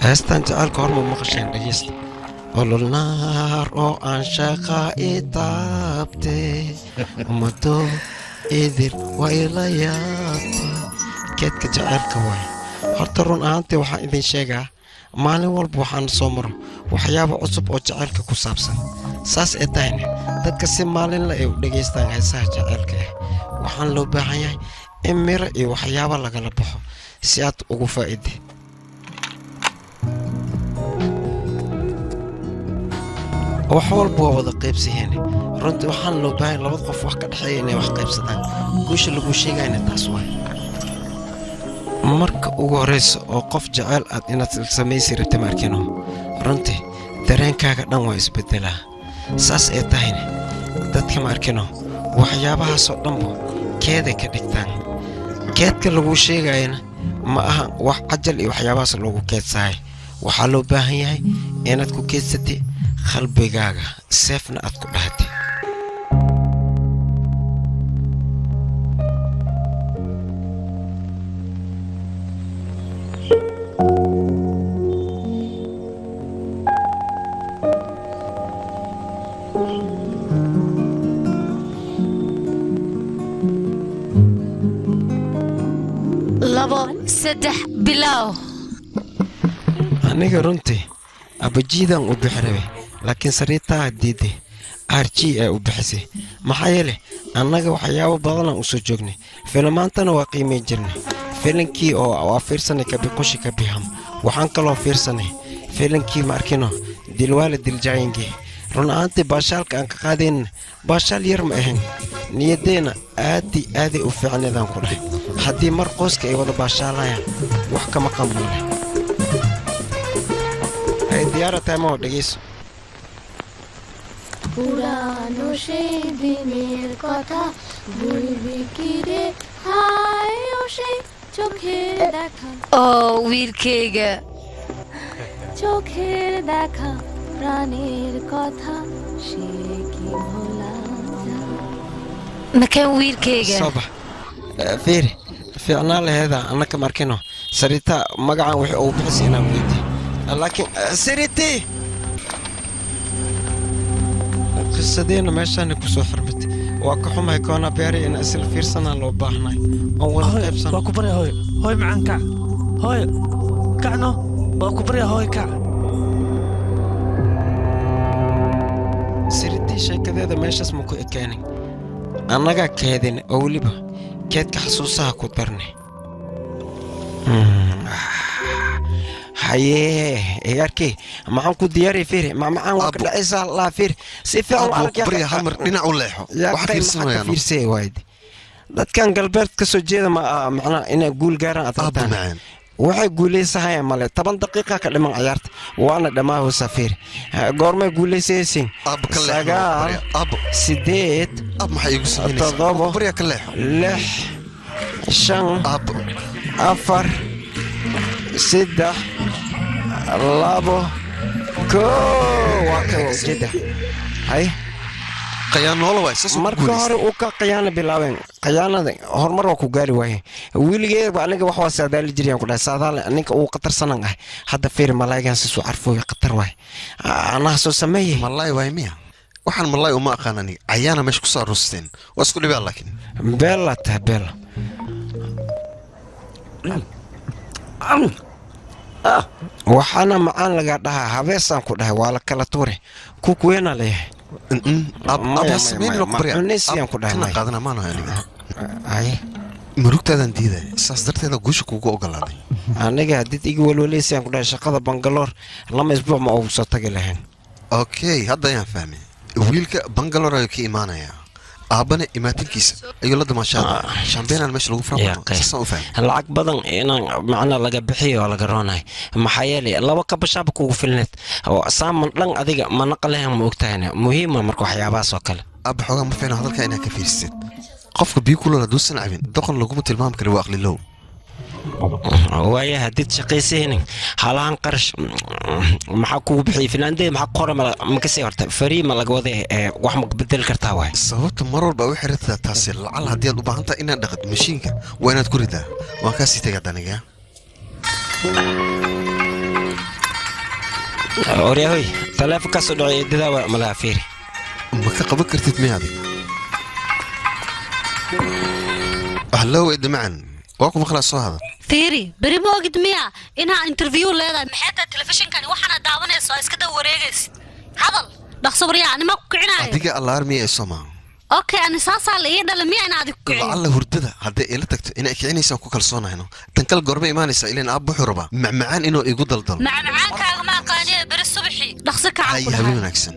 heestan jacaylka horma maqasheen dhegeysta olol naar oo aan shaqa ii taabtay ummado idil waa ila yaabtay geedka jacaylka waay horta run ahaantii waxaan idin sheegaa maalin walba waxaan soo maro waxyaabo cusub oo jacaylka ku saabsan saas ee tahayna dadka si maalinle ay u dhegaystaan heesaha jacaylka ah waxaan loo baahan yahay in miro iyo waxyaabo lagala baxo si aad ugu faa'iide wax walba waa wada qaybsiyeen runtii waxaan loo baahan labada qof wax ka dhexeeya inay wax qaybsadaan guusha lagu sheegayna taas waay marka ugu horeysa oo qof jacayl aad inaad samaysi rabta markino runtii dareenkaaga dhan waa isbedelaa saas ee tahayna dadka markino waxyaabahaasoo dhanba keeday ka dhigtaan keedka lagu sheegayana ma aha wax cajal iyo waxyaabahaas lagu keedsahay waxaa loo baahan yahay inaad ku keedsatay qalbigaaga seefna aad ku dhahatay saddex bilow aniga runtii abajiidan u bixirabe laakiin sariitaa diiday arji ay u bixisay maxaa yeelay annaga waxyaabo badanaan u soo joognay filmaantana waa qiimeyn jirnay filankii oo waa fiirsanay kabiqushi kabiham waxaan kaloo fiirsanay filankii markino dilwaale diljaayingii run ahaantii baashaalka aan ka qaadayn baashaal yar ma ahayn niyaddeena aaday u fiicneedaan ku dhahay haddii mar qoyska ay wada baashaalayaan wax kama qambuule ay diyaara tahay ma dhegeyso পুরানো সেই দিনের কথা ভুলবি কি রে হায় ও সেই চোখের দেখা wiilkayga চোখের দেখা প্রাণের কথা সে কি ভোলা makan wiilkayga صباح فيري في عنال هذا أنا كماركينو سريتا مقعان وحي أو بحس هنا ويدي لكن سريتي قصدينا ماشان كسو حرمت وكحوم هيكونا بيري إن أسل فيرسنا لو باحناي أول قيبسنا وكبري هوي معان كع هوي كعنو وكبري هوي كع سريتي شيء كذا ماشي اسمه كأني أنا كهذين أوليبا كيد كحسوسها كترني حيه ياركي معهم كدياري فيري معهم وقت عيسى الله فيري سيفي أبو بري همر لنا أوليحو واحد يرسمه يا فير سي وايد دad kan galbeed ka soo jeeda ma macna inay guul gaaraan ataan waxay guuleysahay male 10 daqiiqo ka dhiman ciyaarta waana dhamaaho safiir goorma guuleysayeen ab sideed ab maxay igu sameynaysaa bariya ka leexo lix shan ab afar saddex labo waa ka wajida hay قيان والله واساس marka hore uu ka qiyaana bilaabeen qiyaanada hormar waa ku gaari waayay wiilgeed baa aniga wax waa saadaal jiriyaan ku dhahay saadaal ninka uu qatar sanan ah hadda fiir malaayigan si soo arfo qatar waay ana soo sameeyay malaay waay miya waxaan malaay uma aqaanani ayaana meesh ku soo rusteen waa isku dhibaa laakiin bella tabel waxana macaan laga dhahaa habeesan ku dhahay waa la kala tuure ku kuweena leeyahay أب سمين لو بريء كنا قادنا ما نهاية أي مركت هذا نديده سأصدرت هذا جوش كوكو قلادي أنا قاعد تيجي وليس يعني كنا شقة بنغلور لما أسبوع ما أوصل تجلهن أوكي هذا يا فهمي ويلك بنغلور يكي إيمانا يا أبنا إيماتين كيس أيوة لده ما شاء الله شامبين المش لو فرق العق بدن أنا معنا لقى بحية ولا قروناي محيالي لو كبشابك وفلنت أو سام لن أذيك ما نقلهم وقتها مهمة مركو حياة باس وكله أب حاجة ما فينا هذا كائن كفير السن قفك بيكون لدوس نعبين دخل لقوم تلمام كروا أقل له ويا هديت شقيسين حالان قرش محكو بحي فنلندا محكو قرة ما كسيرت فري ما لقوده وحمق بدل كرتاوه صوت مرور بقى وحرت تحصل على هدي وبعنتا إن دخلت مشينك وين تكوري ده وكاسي تجدني وريهوي تلافك كسر دواء ملافيري ما كقبل كرتت ميادي هلو إد معن واقف خلاص هذا fiiri beri ma ogid miya inaa interview leedahay maxay tahay telefishinkani waxaana daawanayso iska daba wareegaysid hadal dhaqso waryaa anima ku kicinayo adiga alla armiya isoma okay ani saasaa la ii dhalay miya inaad ku kicin alla hurdada hadday ila tagto inay kicinaysaa ku kalsoonayno tan kal gorba imaanaysaa ileen aab wuxuu rabaa macmacaan inuu igu daldalo macmacaankaaga ma aqaaniya beri subaxii dhaqso kaca ay ku habeen dhahay wanaagsan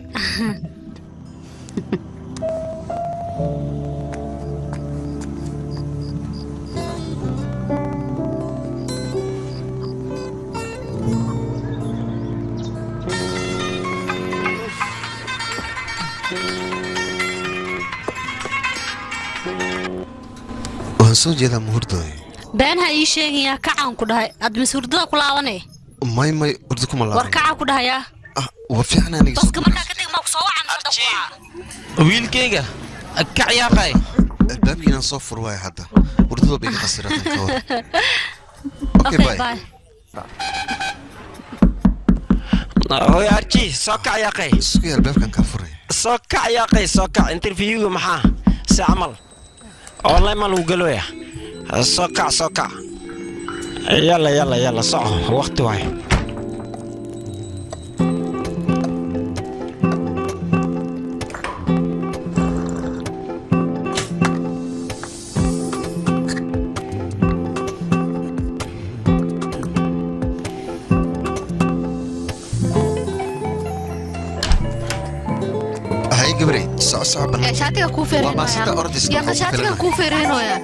waan soo jeedaa muhurdooy been ha ii sheegayaa kacaan ku dhahay aad masuurdada ku laabanay may urdu kuma war laaban kacaa ku dhahayaa waa fiican aniga baska markaa ka tegi maa ku soo wacan wiilkayga kac yaaqay albaabkiinaan soo fur waaya hadda hurdada bay iga qasiratan ka hor okay okay bye bye هوي أرجي سوكع يا قي isku yaal albaabkan kaa furay سوكع يا قي سوكع انترفيو معاه سأعمل والله ما لو قالوا يا سوكع يلا صعب وقت واي hay gabrey soco banaan shaatiga kuu waa baasida ordiska feereynoya shaatiga kuu feereynoya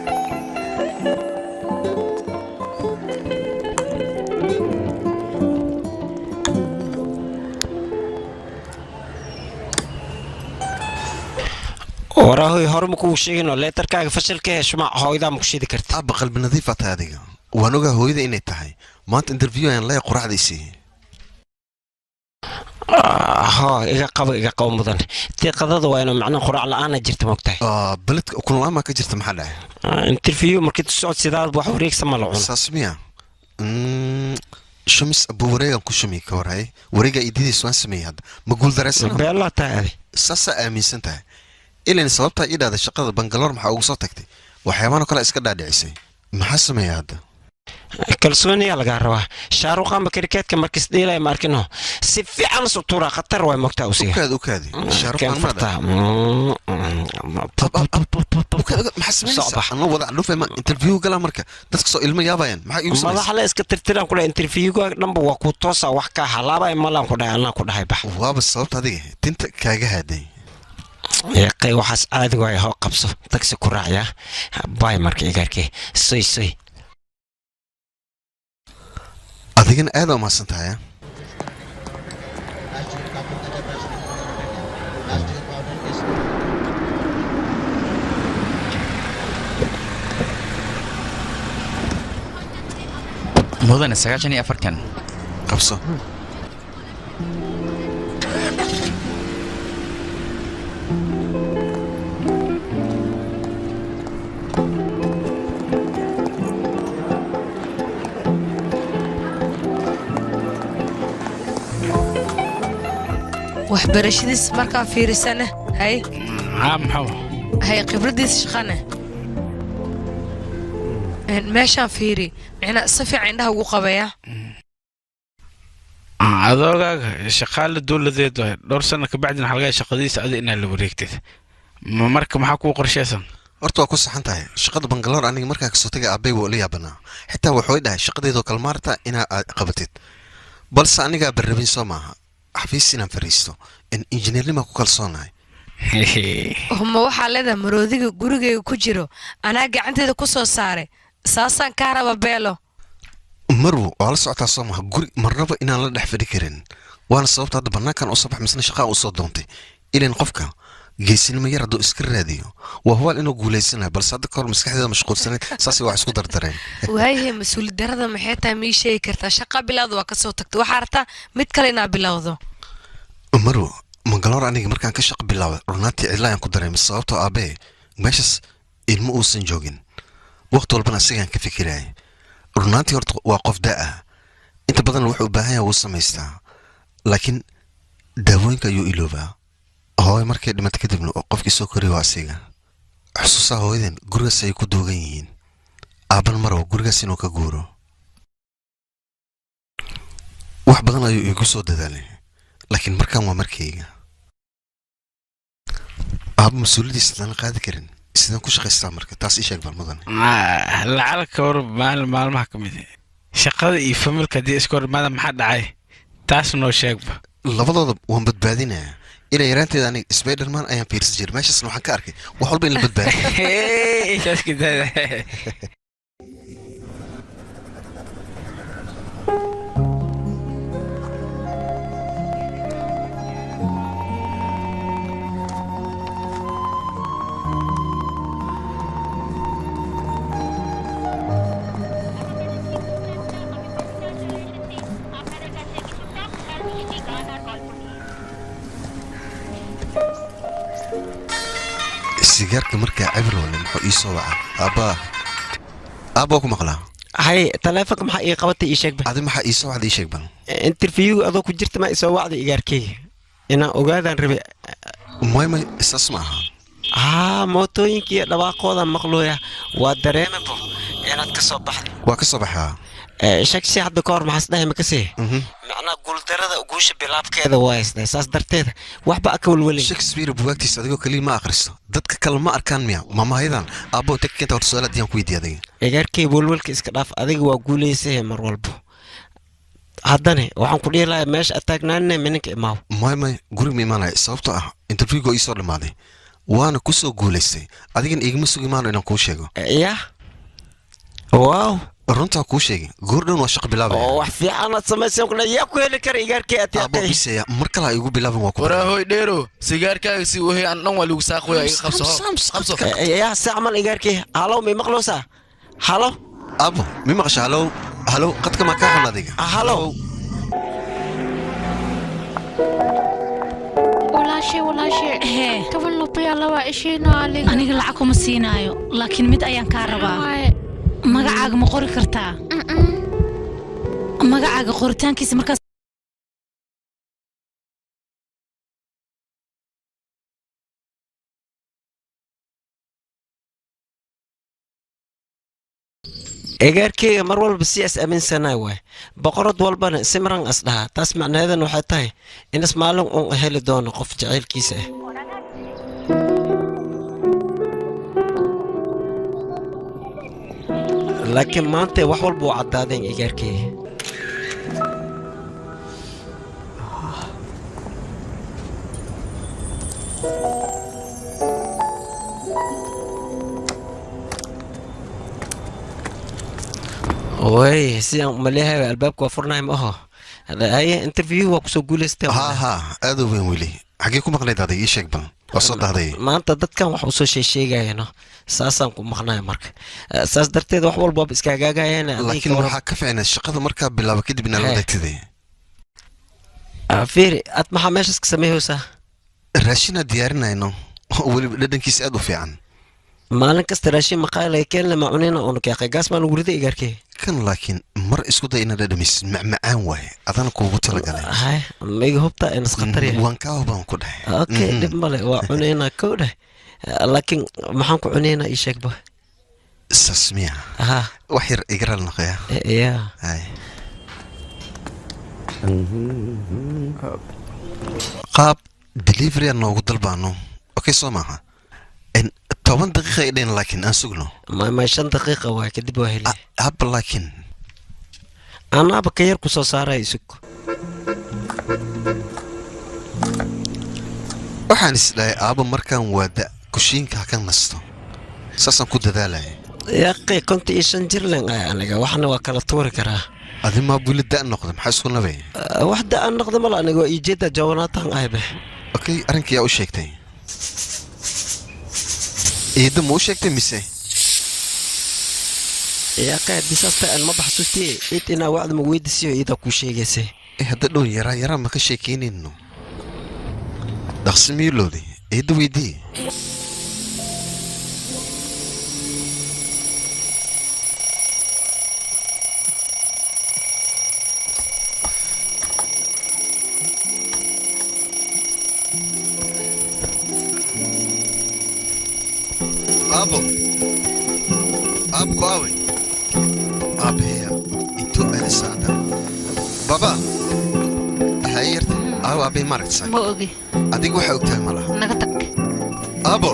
وراهي هرمك وشينو ليتر كاغ فشل كاش مع هويدا مكشيدي كرت aabba qalbi nadiifa tahay adiga waan ogaa hooyada inay tahay maanta interview ayaan leeya quraacdaysii ها إيجا قوم مدن تقدر وين معناه قرع الآن جرت مقطع beledka ukun la'aan maa ka jirta maxaa dhacay انترفيو مركز السعود سيداد بوحوريك سمالعون saas miya shamis abu wareegan ku shumi ka warhay wareega ididiis waan sameeyay hadda ma guul dareysana بالله تعالى saasaa aaminsan tahay ilan sababtaa ii dhahday shaqada bangaloor maxaa ugu soo tagtay waxyaabahan oo kale iska dhaadhicisay maxaa sameeya hadda kalsooniya laga rabaa shaaruqan bakirkeedka markis dhiilay markino si fiican sutura khatar way mogtaa usiga ukaadi shaaruqan mada maxaa sameynaysaa anna wada dhufe ma interview gala marka dadka soo ilmo yaabayaan maxaa iigu sameysay madaxa la iska tirtiraan kula interviewga dhanba waa ku toosa wax ka halaabay malan ku dhahay anna ku dhahay bax waaba sababta adiga tinta kaaga haaday yaqay waxaas aad way hoo qabso taxi ku raacaya bay marka igarkee soy adigana aad u mahadsan tahay mudane 94kan qabso waxbarashadiis markaa fiirisana hay maxaa hay khibradiis shaqana meeshaan fiiri micnaa si fiican indhaha ugu qabaya adoogaga shaqaale dowladeed waay dhowr sano ka bacdina waxaa laga shaqadiisa adi inaad la wareegtid marka maxaa kuu qorshaysan horta waa ku saxan tahay shaqada bangaloor aniga markaa kasoo tagay aabay waa la yaabanaa xitaa wuxuu dhahay shaqadeedoo kale maarta inaa aad qabatid balse anigaa barrabin soo maaha xafiis inaan fariisto in injineernima ku kalsoonahay ma waxaa leedahay maroodiga gurigayga ku jiro anaa gacanteeda ku soo saaray saasaan kaa raba beelo marwo waa la socotaa soo maaha guri marnaba inaan la dhex fadhi karin waana sababta hadda bannaankan usoo bax misna shaqaa usoo doontay ilan qofka geesinimo yar hadduu iska raadiyo waa hubaal inuu guulaysanayo balse hadda kahor maskaxdeeda mashquulsanayd saasay wax isku dardareen waayahay mas-uuli darada maxay tahay mii sheegi kartaa shaqa bilowda waa kasoo tagtay waxaa rabtaa mid kale inaa bilowdo marwo mangaloor aniga markaan ka shaqo bilaabay runaantii cidlaayaan ku dareemay sababtoo aabee meeshaas ilmo uusan joogin waqti walbana asigaan ka fikirayay runaantii horta waa qof da ah inta badan wuxuu u baahan yahay wuu samaystaa laakiin daawooyinka ayuu iloobaa hooyo markay dhimato kadibna qofkii soo koriyo waa asiga xusuusaha hooyadan gurigaas ay ku duugan yihiin aaban marwa gurigaas inuu ka guuro wax badan ayuu igu soo dadaalay laakiin markaan waa markayga aaba mas-uuliyadiisa hadaan qaadi karin sidaan ku shaqaystaa marka taas ii sheeg bal mudan lacalka hor maalmaha ka mid shaqada iyo familka haddii iska hor imaada maxaa dhacay taas noo sheegba labadooda waan badbaadinayaa inay yaraanteeda aniga spiderman ayaan fiirsan jiray meeshaasna waxaan ka arkay wax walba in la badbaadiyo sigaarka markaa cabir wale muxuu ii soo waca aabaa ku maqlaa hay taleefanka maxaa ii qabatay ii sheegba adi maxaa ii soo wacda ii sheeg bal interview adoo ku jirta ma isoo wacday igaarkeyga inaan ogaadaan rabe maymay isaas ma aha mootooyinkiiyo dhawaaqoodan maqlooya waa dareemabo inaad ka soo baxday waa ka soo baxaa shaksi hadda ka hor maxaas dhahay makasee macnaa guuldarada guusha bilaabkeeda waa haystaa saas darteeda waxba aka walwalin shakespeare buwaagtiisa adigoo kaliya ma akhristo dadka kale ma arkaan miya mamahayadan aabbo inta ka keenta horta su-aal haddii aan ku weydiiya adiga igaarkey walwalka iska dhaaf adiga waa guulaysahe mar walbo haddane waxaan ku dhihi lahaa meesha ataagnaanina mininka imaaw may guriga ma imaanaya sababtoo ah interviewga ii soo dhammaaday waana ku soo guulaystay adigan igama sugi imaano inaan kuu sheego yah waaw runtaa kuu sheegay goordhown waa shaqo bilaabaya oo wax fiicanaad samaysan kula yaa ku heli kara igaarkey aabbo biseya mar kale ha igu bilaaban waa ku waraahoy dheero sigaarkaaga si uhey aan dhan waa ligu saaqoya iga qabso yaa si camal igaarkey halow may maqloosaa halo aabbo mi maqasha halow qadka maa kaa xun adiga halow aniga lacag kuma siinaayo laakiin mid ayaan kaa rabaa magacaaga ma qori kartaa magacaaga qoritaankiisa markaas egaarkeyga mar walba siyaas aaminsanaa waay boqorad walbana simran as dhahaa taas macnaheedan waxay tahay inas maalin uun heli doono qof jacaylkiisa ah laakiin maanta wax walba u caddaadeen igaarkeyga way sidaan umaleeyahay albaabka waa furnahay ma aho haye interview waa kusoo guulaystay ha aad u weyn weli xaggee ku maqnayd aday ii sheeg bal waa soo dahday maanta dadkan wax usoo sheegayano saasaan ku maqnaya marka saas darteed wax walba waaba iska hagaagayeen laakiin waxaa ka fiicnaa shaqada markaa bilaaba kadib inaa la degtiday fiiri ad maxaa meeshaas ka sameeyeysaa raashinaa diyaarinayno weliba dhadhankiisa aad u fiican maalin kasta raashin maqaayla keenle macunina unukeeqay gaas maan gurida igaarkey kan laakiin mar isku day inaad dhadhamisid macmacaan waaye adana kuugu talagalay hay maiga hubtaa inas khatar yahay waan kaa hubaan ku dhahay okay dhib male waa cunaynaa kow dheh laakiin maxaan ku cunaynaa ii sheegba saas miya wax yar igaral noqoya ya qaab delivery aan noogu dalbaano okay soo maaha 10 daqiiqa ay dheen laakiin aan sugno ma 5 daqiiqa waa kadib waa helay habba laakiin anaaba ka yar ku soo saaray isug waxaan isleeyahay aaba markaan waada kushiinka ka nasto saasaan ku dadaalaya yaqay konti iyo 5 jir leen aniga waxna waa kala tuuri karaa adi ma buli da noqdo maxaa isku nabay wax da noqdo mal aniga ii jeeda jawanatan aybe okay arinkii yaa u sheegtay إذا مو شيء تمسه يا قاعد بساستا أنا ما بحسوتي إنت أنا وعد مويد سيو إذا كل شيء جسه هذا لون يرى ما كشيكين إنه دخسمي لودي إذا ويدي ابو ابو قوي ابي انتو انا ساعده بابا هايرت او ابي مرت ساعه ma ogi adigu waxa ogtahay malaha naga tag abo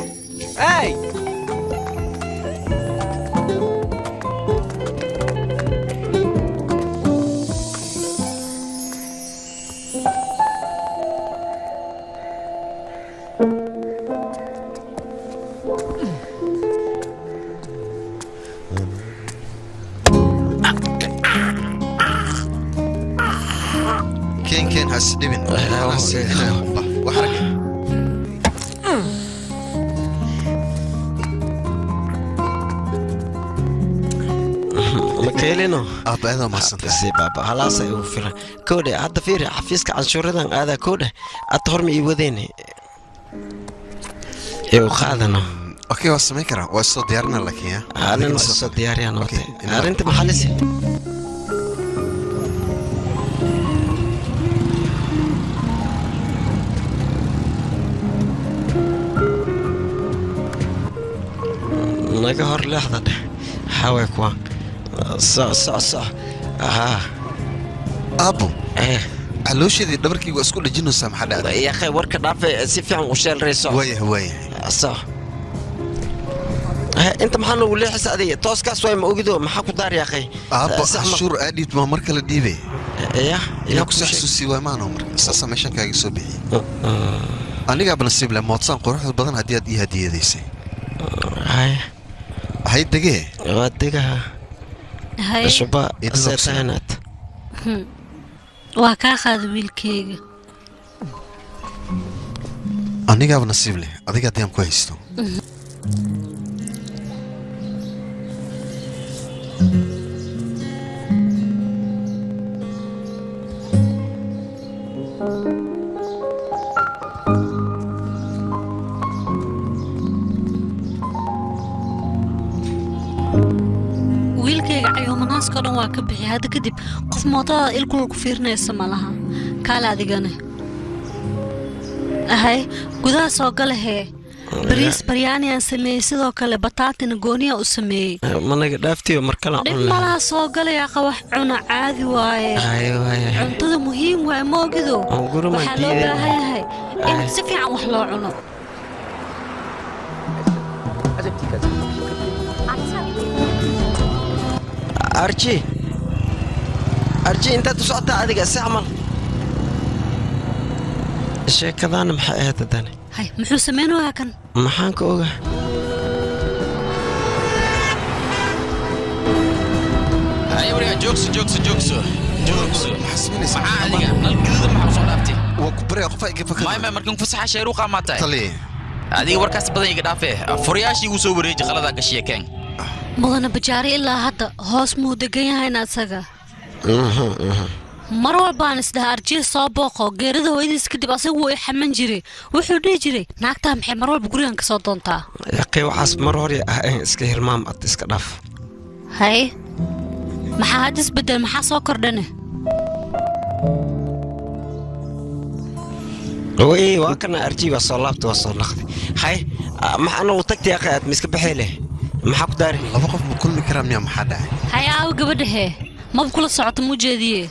hey كين هسدبن انا سيدنا وحركه مكيلينو اب هذا ما صدق سي بابا خلاص يوفر كوده هذا فيري حفيزك عشوردان هذا كوده أطهر مي وديني يو خادنا اوكي واسميكرا واسو ديارنا لك يا أنا نص دياري أنا وقتي أنت محلسي naga hor leexda dheh xaway kuwaan soc abo calooshadii dhabarkaygu isku dhajinaysaa maxaa dhacday ya akhay warka dhaafe si fiican u sheelrayso waaya soc inta maxaa noogu leexisa adiga tooskaas waay ma ogido maxaa ku daar ya akhay abo cashuur aadhiid ma mar kale dhiibay ya inaa kusoo xasuusii waay maano marka saasa meeshan kaaga soo bixiyey anigaaba nasiib leh moodsaan quruxda badan haddii aad ii hadiyadaysay hay degee waa degaha hay shuba seetaanaad waa kaa qaada wiilkayga anigaaba nasiib leh adiga haddii aan ku haysto wiilkayga cayuumanaaskao dhan waa ka bixi hadda kadib qof mootada ilkul ku fiirinaysa ma laha kaala adigana ahay gudaha soo galahee bariis baryaaniyaan sameeyey sidoo kale bataatina gooniyaa u sameeyey managa dhaaftiyo mar kale dhib malaha soo galaya qawax cuna caadi waaye cuntada muhiim waaye moogido waxaa loo baahan yahay in si fiican wax loo cuno arji intaad u socotaa adiga si camal sheekadaana maxay ahayd haddana hay muxuu samaynayaa kan maxaan ka oga wariga joogso maxaa adiga nalgidida maxaa usoo dhaaftay waa ku baraya qofa iga fakar maay markan fasaxa sheeru qaamaatay tali adiga warkaas badan iga dhaafee furiyaashii uu soo wareeji qalada gashiya keen mudana bajaari ilaa hadda hoos muu degan yahayna asaga mar walbaan isdhaha arjiya soo booqo geerida hooyadiis kadib asagu wuu i xaman jiray wuxuu dhihi jiray naagtaa maxay mar walba gurigan ka soo doontaa yaqay waxaas mar hore iska hilmaam ad iska dhaaf hay maxaa had isbedel maxaa soo kordhane way waa kana arji waa soo laabta waa soo naqdi hay maxaa nagu tagtay yaqay aad miska baxay leh maxaa ku daari laba qof ma kulmi karaa miyaa maxaa dhacay hay aawo gabadhahe maba kula socoto muu jeediye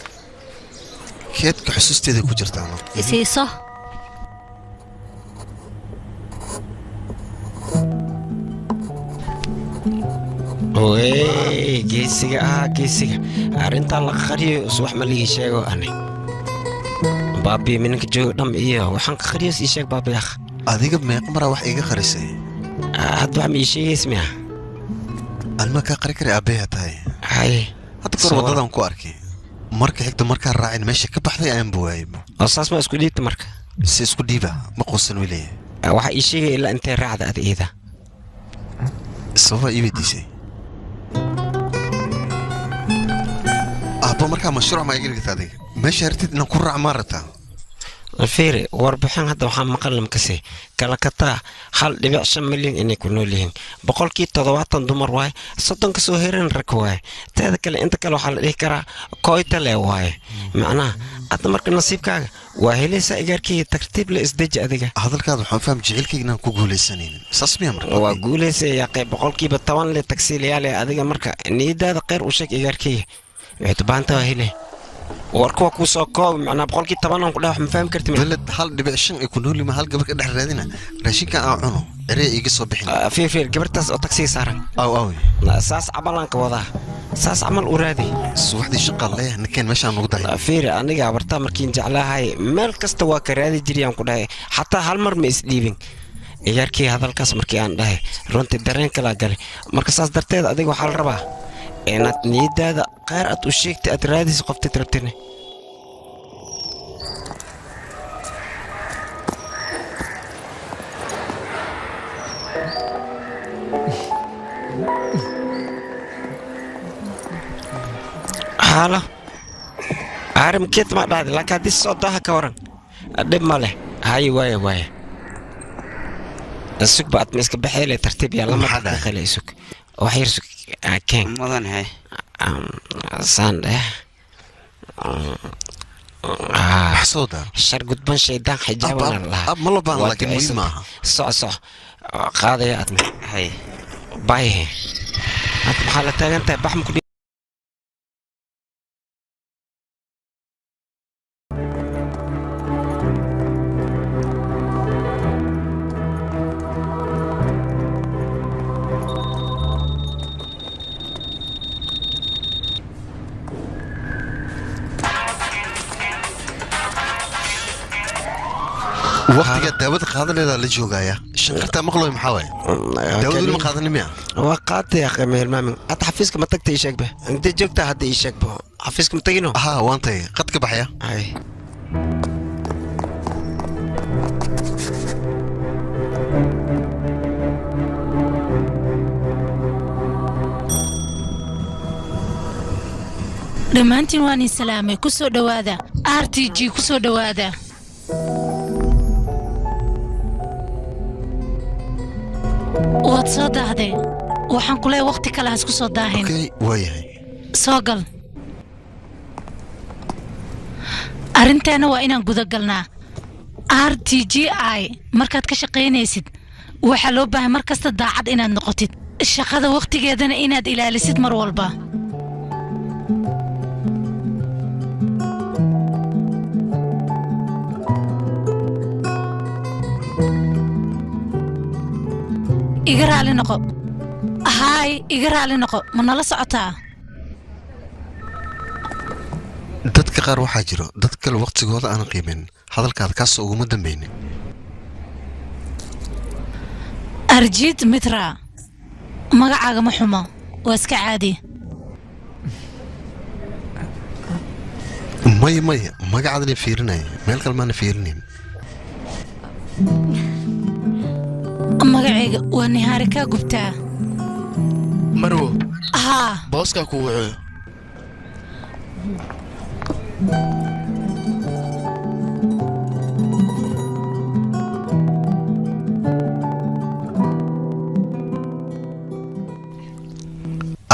keedka xusuusteeda ku jirtaa isiiso way geesiga arrintaan la qariyo wax ma lii sheego ani baabi minka joogo dham iyo waxaan ka qariyo ii sheeg baabi akh adiga meeq maraa wax iga qarisay hadda wax ma ii sheegays miya alma kaa qari kara aabbeeya tahay hay hadda kor waddadan ku arkay marka xigta markaa raacin meesha ka baxday ayaan buwaayay oo saas ma isku dhiibta marka si isku dhiiba ma quusan weliya waxa ii sheegay ilaa intee raacda ad iida sababa ii weydiisay aabba markaa mashruuc ma iga dhigta adiga meesha hartid inaan ku raac maa rabtaa fiiri warbixin hadda waxaan maqallam ka sii kala kataa 1.5 milyan inay ku nool yihiin boqolkii 70 dumar waay 30 ka soo heereen rag waay teeda kale inta kale waxaa la dhihi karaa kooyta le waay macnaha hadda marka nasiibkaaga waa helaysaa igaarkii tartiib la isdeji adiga hadalkaada waxaan faham jecelkayga inaan ku guulaysanaynin saas miyaa marka waa guulaysay yaa qayb boqolkiiba 10 le tagsiilayaal ee adiga marka niyadaada khayr u sheeg igaarkii waxay baanta waa helay warkuwa ku soo koob macna boqolkii 10 aan ku dhaaf ma fahmi kartid dalad 1.5 ay ku nool ma hal gabar ka dhex raadina raashinka aan cuno erey iga soo bixin fiir gabartaas oo taksi saaran aw saas cabalanka wadaa saas camal u raadi subaxdii shaqo leh nakeen meeshaan ugu daray fiir aniga abarta markiin jeclahay meel kasta waa ka raadi jiriyaan ku dhahay xataa hal mar ma isdhiibin iyaarkii hadalkaas markii aan dhahay runtii dareen kala galay marka saas darteed adiga waxa la rabaa inaad niyadaada qaar aad u sheegtay aad raadis qofta rabtine حالا عارم كيت ما بعد لك هذه الصوت ده كورن قدم ماله هاي واي السوق بعد مسك بحيله ترتيب يلا ما حدا خلي يسوق وحير سوق كان مدن هاي سان محسودة الشرق قد شيطان حجابنا الله أب ملا بان لكن مهم صح قاضي يا أتمي هاي باي أنت بحالتك أنت بحمك وقتك داود قادر لا جوجايا شنقرتا مقلوي محاوي داود ما قادر نميا وقات يا اخي مهل مامن اتحفزك ما تكتي شيك به انت جوجتا هدي يشك به حفزك متقينو ها وانتي قدك بحيا هاي dhammaantiin waan in salaamay ku soo dhawaada rtg ku soo dhawaada waad soo daahday waxaan ku leeyahay waqti kale has ku soo daahin okay waayahay soo gal arrinteena waa inaan guda galnaa rtgi markaad ka shaqaynaysid waxaa loo baahan mar kasta daacad inaad noqotid shaqada waqtigeedana inaad ilaalisid mar walba iga raali noqo haay iga raali noqo ma nala socotaa dadka qaar waxaa jiro dad kale waqtigooda aan qiimin hadalkaada kaas uguma dambaynin arjid mitra magacaaga ma xumo waa iska caadi maya magacaadana fiirinaya meel kale maana fiirinayn magacayga waa nihaarikaa gubtaa marwo haa booskaa ku wuxuu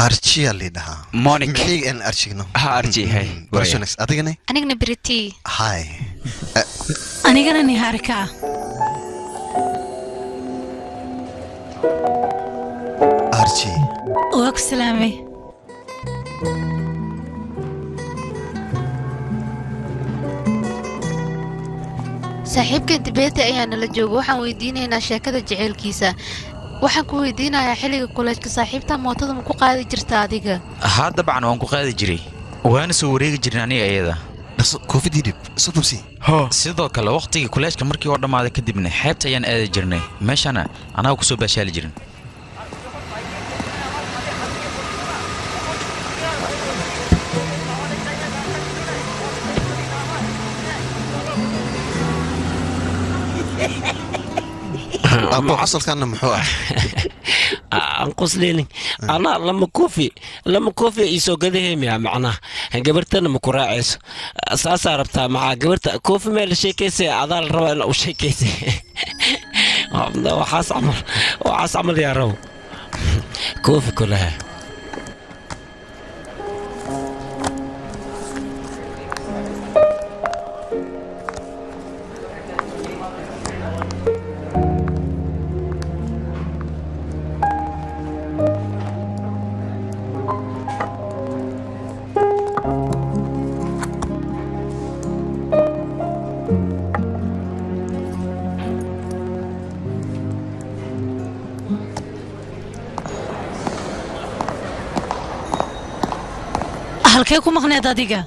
arjiya lidhahaa Monica. maxay aan arjigno Ha, Archie, hey. barashonex adigana anigna briti hay anigana nihaarikaa arji waa ku salaamay saaxiibka dibeeta ayaa nala jooga waxaan weydiinaynaa sheekada jaceylkiisa waxaan ku weydiinayaa xilliga kuleejka saaxiibta mootada ma ku qaadi jirta adiga haa dabcan waan ku qaadi jiray waana soo wareegi jirin aniga iyada dhaso covid hidib sodobsi sidoo kale waqtigii kuleejka markii oo dhammaaday kadibna xeebta ayaan aadi jirnay meeshana anaga ku soo baashaali jirin abo asalkaana muxuu ah aan qosleynin ana lama koofi isoo gadaheemaya macnaha gabartana ma ku raacayso saasaa rabtaa maxaa gabarta koofi meel sheekaysay adaa la rabaa in u sheekaysay waxaas camal yaa rabo koofi kulaha halkee ku maqneed adiga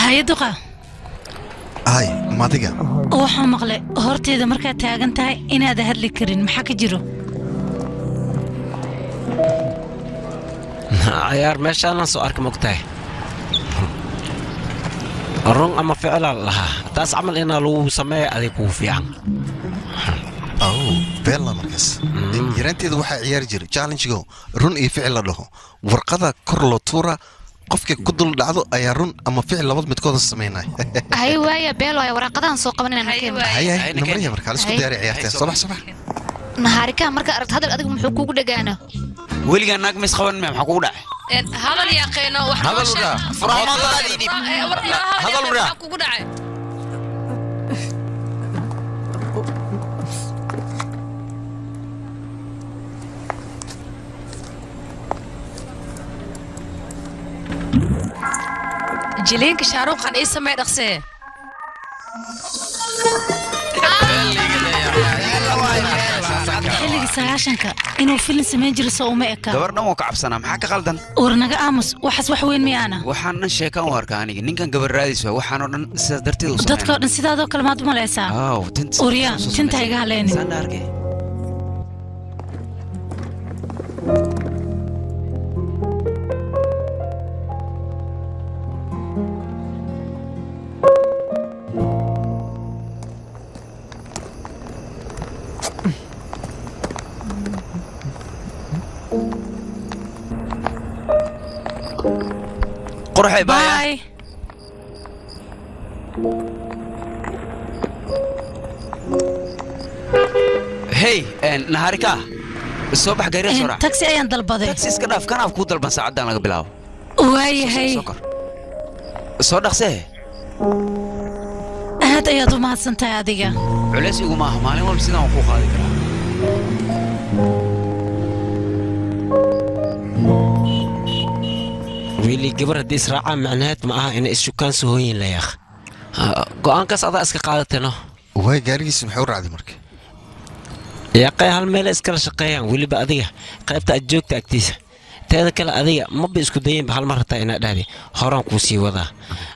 hayaduqa ay madiga waxaan maqlay horteeda markaad taagan tahay inaad hadli karin maxaa ka jiro ciyaar meeshaanaan soo arka mogtahay run ama ficilaa lahaa taas camal inaa lagu sameeya adig kuu fiican beella markaas yaraanteeda waxaa ciyaari jiray challengigo run iyo ficil la dhaho warqada kor loo tuura qofka ku dul dhacdo ayaa run ama ficil labad midkooda sameynay hay waaya beelo ay warqadahan soo qabanayna nakeen hay namariya markaa isku diyaari ciyaartay subax naharika marka aragto hadal adigu muxuu kugu dhagaana weligaa naag mis qaban maxaa kugu dhacay hadal yaqeeno wax kugu dhacay jileenka shaaruqan ii samee dhaqsee xilligii sagaashanka inuu filin samayn jiro soo uma eka gabardhan wuu ka cabsanaa maxaa ka qaldan war naga aamus waxaas wax weyn miyaana waxaan dhan sheekaan u arkaa aniga ninkan gabarraadiis waa waxaanoo dhan sidaas darteed u dadkao dhan sidaadoo kale maad u malaysaa urya tinta iga haleynin قرحي باي هي نهاركا الصبح قريب سرعة تاكسي ايان دلبضي تاكسي اسكداف كان افكو دلبان ساعدان لغا بلاو واي هي سكر صدق سيه هاد ايادو ما هدسنتاي اديغا عليس يقو ماها مالين والب سيدان وكو خالي كرا ويلي قبر هدي إسراعة معنات معها إن إسشوكان سهوين لا يا أخ قوان كاس أضع إسكا قادتنا وهي قاري سمحور عادي مركي يا قي هالميل إسكال شقيان ويلي بأذية قيبت أجوك تأكتيس تهذا كلا أذية ما بإسكو دايين بهالمرة تاينا دادي هوران كوسي وذا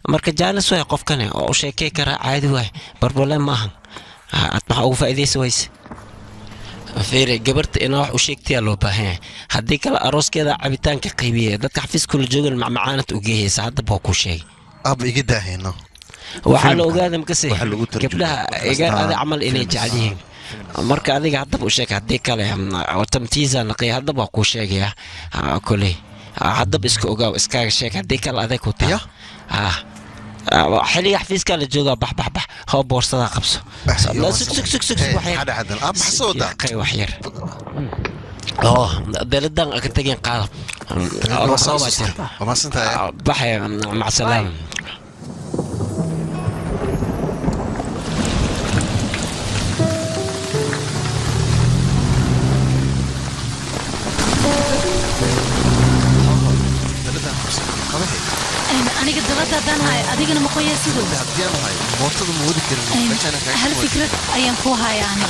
مركا جالس ويا قف كان أو شي كيكرا عادي واي بربولين ماهن أتمح أو فايدي سويس فيري قبرت إنه wax u sheegtay loo baahan hadii kala aroos keeda cabitaanka qaybiye dadka xafiiska la joogan macmacaanad u geeyay hadda baa ku sheegay ab iga daahayno waxa la ogaaday makasay gabdhaha iga aad amal inay jecel yihiin marka adiga hadda u sheeg hadii kale tamtiisa naqay hadda baa ku sheegaya kulay hadda iska ogaaw iska sheeg hadii kale adeeg ku taa حلي يحفيز كان الجوجا بح هو بورصة قبصه لا سك وحير هذا أب حسودا قي وحير دلدان أكتجين قال وما سنت بحي مع السلامة أنا قد غدا دانها أديك أنا مقوية سيدو ديانها موتد مودي كريم هل فكرة أيام كوها يعني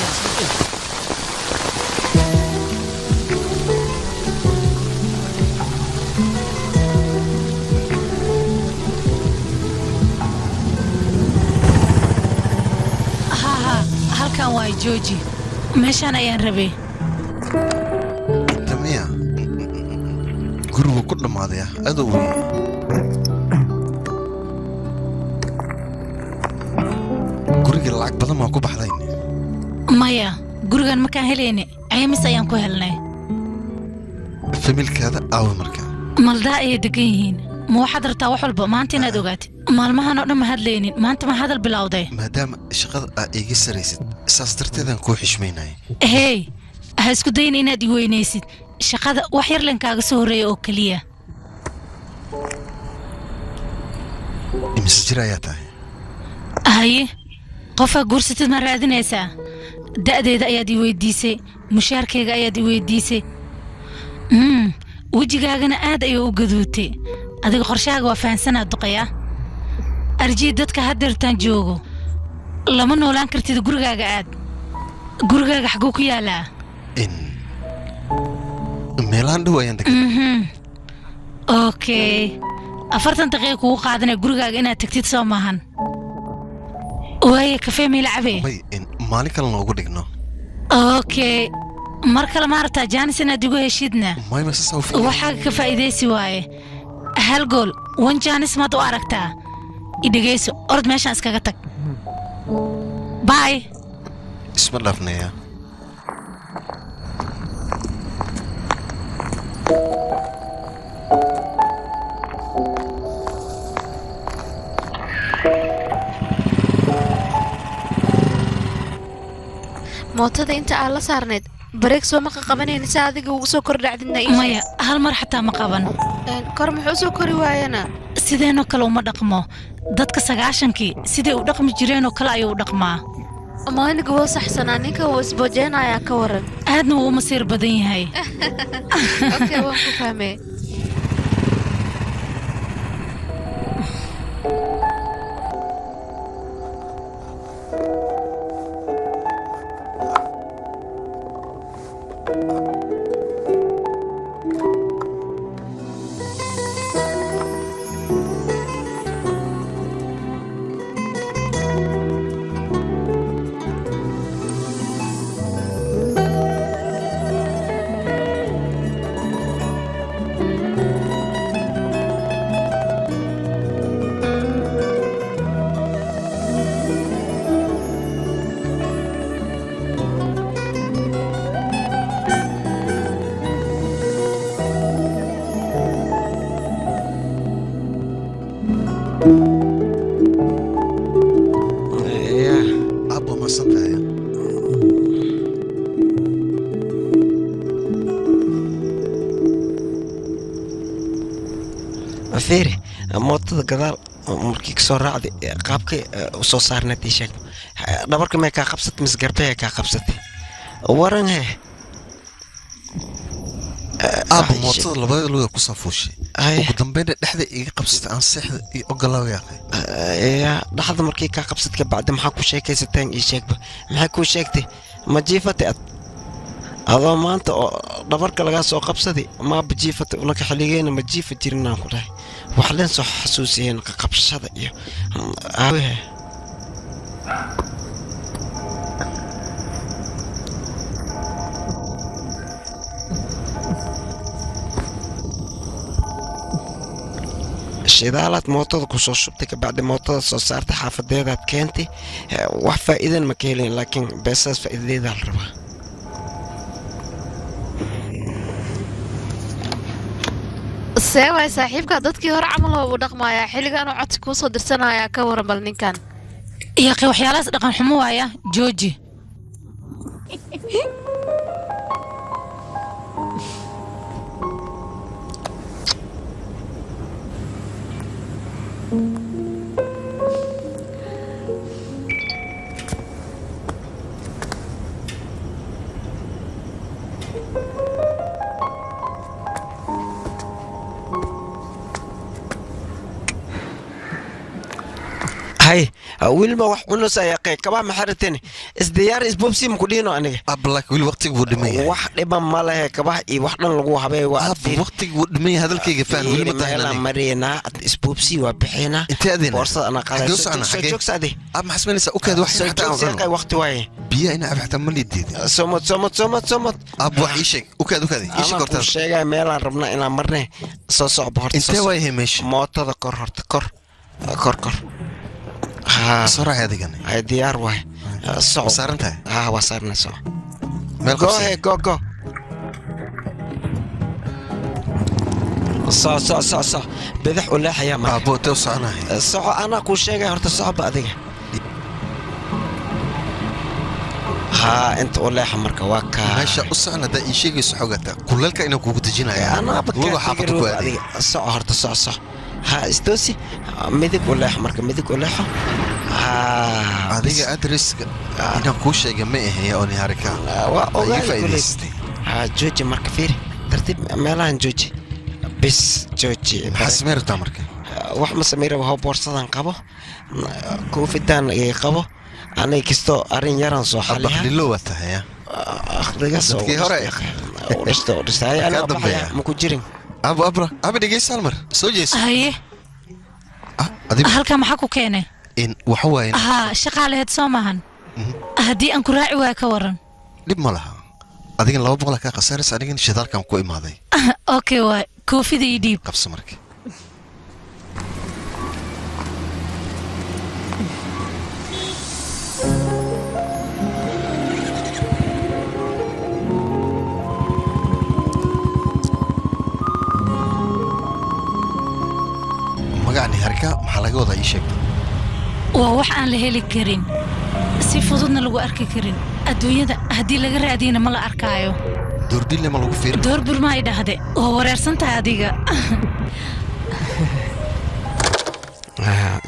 ها هل كان واي جوجي ماشان أيام ربي انت ميا gurigu ku dhammaadaya adow wey guriga lacag badan maa ku baxdayn maya gurigan makaan helayne caymis ayaan ku helnay familkaada aawe marka maldaa ayay degan yihiin ma waxaad rabtaa wax walba maanta inaad ogaatid maalmahan oo dhan ma hadlaynin maanta ma hadal bilowday maadaama shaqada aad iga saraysid saas darteedaan kuu xishmaynaya hey ha isku dayin inaad i weynaysid shaqada wax yar lankaaga soo horreeya oo keliya imise jir ayaa tahay haye qofaa guursatid ma raadinaysaa da'deeda ayaad i weydiisay mushaarkayga ayaad i weydiisay wejigaagana aad ayuu u gaduutay adiga qorshahaaga waa fahansanaad duqaya arjii dadka haddeertaan joogo lama noolaan kartid gurigaaga aad gurigaaga xaguu ku yaalaa meelaan dhow ayaan degan okay 40 daqiiqo kugu qaadanaya gurigaaga inaad tagtid soo maahan waaye kafee may lacabee may maalin kale noogu dhigno okay mar kale ma rabtaa jaanis inaad igu heshidna waxaa ka faa'iidaysi waaye hal gool wan jaanis maad u aragtaa i dhegayso orod meeshaan iskaga tag bye isma dhaafnaya mootada inta aad la saarneed bareeg soo ma qabanayna si adiga ugu soo kor dhacdina maya hal mar xataa ma qaban kor muxuu soo kori waayana sideenoo kale uma dhaqmo dadka 9-kii siday u dhaqmi jireenoo kale ayuu u dhaqmaa maaniga wuu saxsanaa ninka wuu isboojeenayaa ka waran aadna wuu masiir badan yahay okay waan ku fahmay فيري موتة قدال مركيك سرعة قابك وصار نتيجة دبرك ما كخبصت مسقربها كخبصت ورنها أبو موتة لبعض لو يكون صفوشي وقدام بين الحدة يقبصت عن السحر يقلوا يا أخي يا لحظة مركيك كخبصت كبعد ما حكوا شيء كيستان يشيك ما حكوا شيكتي ما جيفتي هذا ما أنت دبرك لقى سو قبصتي ما بجيفتي ولك حليين ما جيفت جيرنا كله وحلين سو حسوسين قبصة يا shidaalad mootada ku soo shubtay kabacdi mootada soo saartay xaafadeedaad keentay wax faa'iidan ma ka helin laakiin beesaas faa'iidadeeda la rabaa seeway saaxiibka dadkii hore camal oo u dhaqmayaa xilligan uu codsi kuu soo dirsanayaa ka waran bal ninkan yaqi waxyaalahaas dhaqan xumo waaya jooji هاي ويل ما wax cunus ayaa qey kaba ma xariteen isdiyaar isbobsi ma ku dhino aniga ablaak wili waqtigu wuu dhimay wax dhiban ma leh kaba iyo wax dhan lagu habay waa waqtigu wuu dhimay hadalkayga faan wili ma tahay marina isbobsi waa bixina boorsa ana qaadayso joogsaade ma xasbanaysa u kaad wax xataa waqti waaye biya ina abxta ma lideed somod ab wax ii sheeg u kaad ii sheeg horta sheegay meel aan rabna inaan marne soo socdo horta intee way hemeesh mootada kor horta kor صراحة هذه قني هاي ديار واحد صعب صارنتها وصارنا صعب جو صح بذح ولا حيا ما ابو توصعنا صعب انا كل شيء هرت صعب هذه انت ولا حمرك واكا ماشي قصنا ده شيء سحوقته كلك انك كنت تجينا انا بكره حاطط هذه صح هرت صح ها استوسي مدك ولا حمرك مدك ولا حم adiga adres ina ku sheegay ma ahay oo niharka waa faa'iideystay jooji marka fiir tartiib meelahan jooji bis jooji xasmeerta marka wax ma sameeyay waa boorsadan qabo koofidan ay qabo anay kisto arin yaran soo xaliya abdillo watahay akhriga soo hore dhistay ana baxaya ma ku jirin abra dhigeysan mar soo jees haye halka maxaa ku keenay in waxa waay shaqaaleed Soomahan hadii aan ku raaci waa ka waran dib ma laha adiga 200 ka qasaaris aniga shidaalkan ku imaaday okay waa koofidii diib qabso markii magacni harka maxaa laga wadaa ii sheeg waa wax aan la heli karin si fududna lagu arki karin adduunyada hadii laga raadiyana ma la arkaayo doordille ma lagu fiirin doorbur ma ay dhahde oo wareersantahay adiga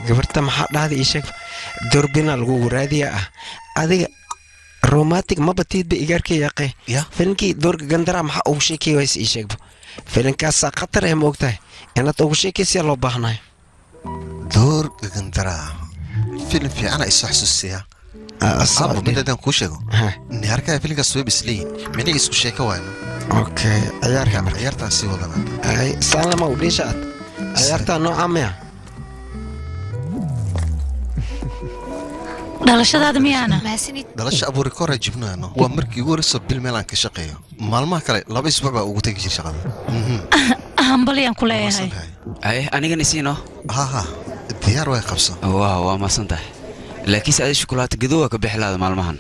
gabarta maxaa dhahday ii sheeg doorbina lagu raadiya adiga romantic ma batid ba igarka yaqay filimkii doorka gandara maxaa ugu sheekay ways ii sheeg filimkaas khatar ah moogtahay inaad ugu sheekaysiya loo baahnaay دور قندرة فيلم في أنا إحساسية أصعب من ده نكوشه نهارك فيلم كسوي بسلين مني إسكو شيكا وين أوكي عيارتها سي والله أي سلام وليشات عيارتها نوع عميا dhalashadaada miyaana dhalasha abu record jibnaano waa markii ugu horeysay bil meel aan ka shaqeeyo maalmaha kale 2 isbuuc baa ugu tagi jiray shaqada hambaliyan ku leeyahay ay aniga nisiino ha diyaar way qabsan waa ma santahay laakiin saad shukulaato gaduwa ka bixlaada maalmahan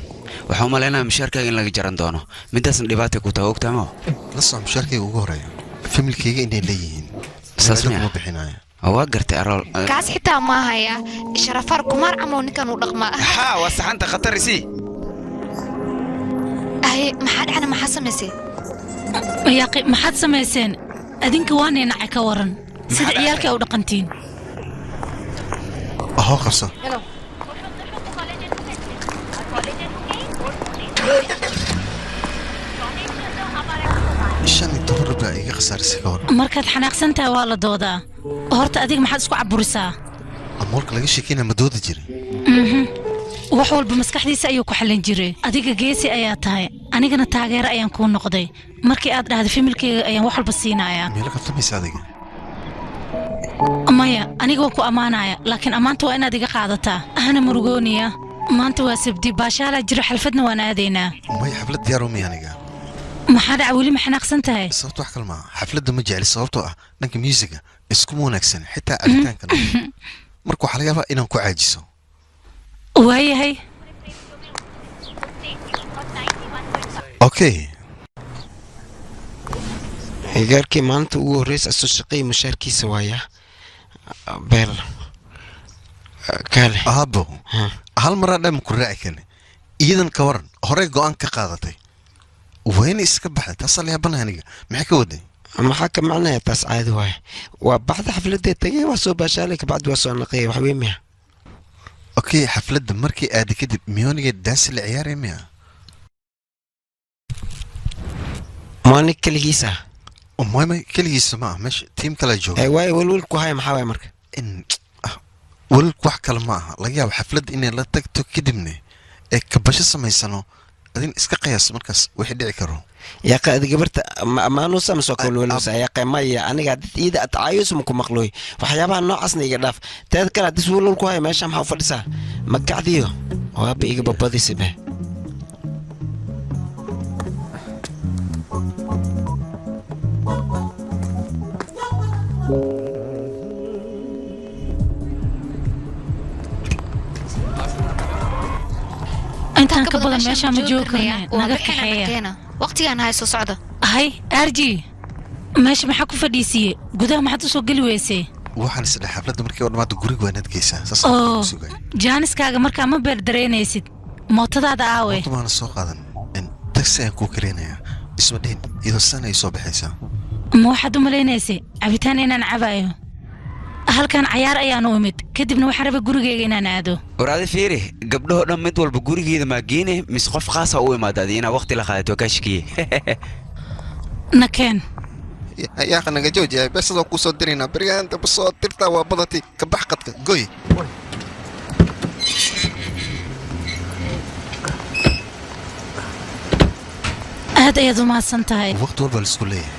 waxa u maleynaa mushaarkayga in laga jaran doono midaasna dhibaato ku tahay ogtaamo la soo mushaarkayga ugu horeeyo familkayga inay leeyihiin saasma bixinaya waa gartay arool kaas xitaa ma haya sharafar kumar amo ninkan uu dhaqma waa saxanta khatarisi ay maxaa samaysay yaaqi maxaad samayseen adinka waa nacay ka waran sida ciyaalka u dhaqantiin qabso markaad xanaaqsantahay waa la doodaa horta adiga maxaad isku caburisaa amoolka laga sheekayna ma doodi jirin wax walba maskaxdiisa ayuu ku xallin jiray adiga geesi ayaa tahay anigana taageero ayaan kuu noqday markii aad dhahday familkayga ayaan wax walba siinayaa meelo qabtamaysa adiga maya aniga waan ku ammaanaya laakiin ammaanta waa inaad iga qaadataa ahna murugooniya maanta waa sabdi baashaalaa jiro xalfadna waan aadaynaa maya xaflad diyaar uma aniga maxaa dhaca weli ma xanaaqsan tahay sababta wax kalma xafladda ma jecli sababtoo ah dhanka musiga isku wanaagsan xitaa aritaanka marka waxa laga yaabaa inaan ku caajiso waayahay okay igarkii maanta ugu horreysay soo shaqeey mushaarkiisa waaya beel kale abo hal mar aan ku raaci kan iidan ka waran hore go'aan ka qaadatay وين إسكبها تصل يا بنانية معك ودي ما حكى معنا تاس عادي واي وبعد حفلة تجي وصو بشالك بعد وصو نقي وحبيبها أوكي حفلة مركي آدي كده ميوني دانس العيار يميا ماني كل هيسا ما كل هيسا ما مش تيم كلا جو أي واي ولولكو هاي محاوي مرك إن walal wax kale ma aha laga yaabo xaflad inay la tagto kadibna ee kabasho samaysano adin iska qiyaas markaas wixii dhici karo yaa qaadi gabarta maanu samso kolwalsa yaa qeymaya aniga ida ataayus mu ku maqlooy waxyaabaha noocaasna iga dhaaf teed kale hadis walal ku hay meesha maxaa u fadhisaa magacdiyo waaba iga babadisibe intaan ka badan meesha ma joogaya naga kaxeeya waqtigaan hayso socda hay arji meesha maxaa ku fadhiisiyey gudaha maxaad u soo geli weysay waxaan isdhahay xafladda markii oo dhammaado guriga waa inaad geysaa saas oo jaaniskaaga markaa ma beerdareynaysid mootadaada aawe maana soo qaadan taxi aan kuu kareenaya isma dhihin iyadoo sana ay soo baxaysaa ma waxaad u malaynaysay cabitaan inaan cabaayo halkan cayaar ayaan u imid kadibna waxaan rabay gurigeyga inaan aado waraadi fiiri gabdhaho dhan mid walba gurigeeda maa geene mise qof khaasa u imaadaadi inaa waqti la qaadato kaashikiye nakeen yaa naga joojiya beesadoo kuu soo diraynaa berigaan damba soo dirtaa waa badati ka bax qadka goy aad ayaad u mahadsan tahay waqti walba laisku leeyahay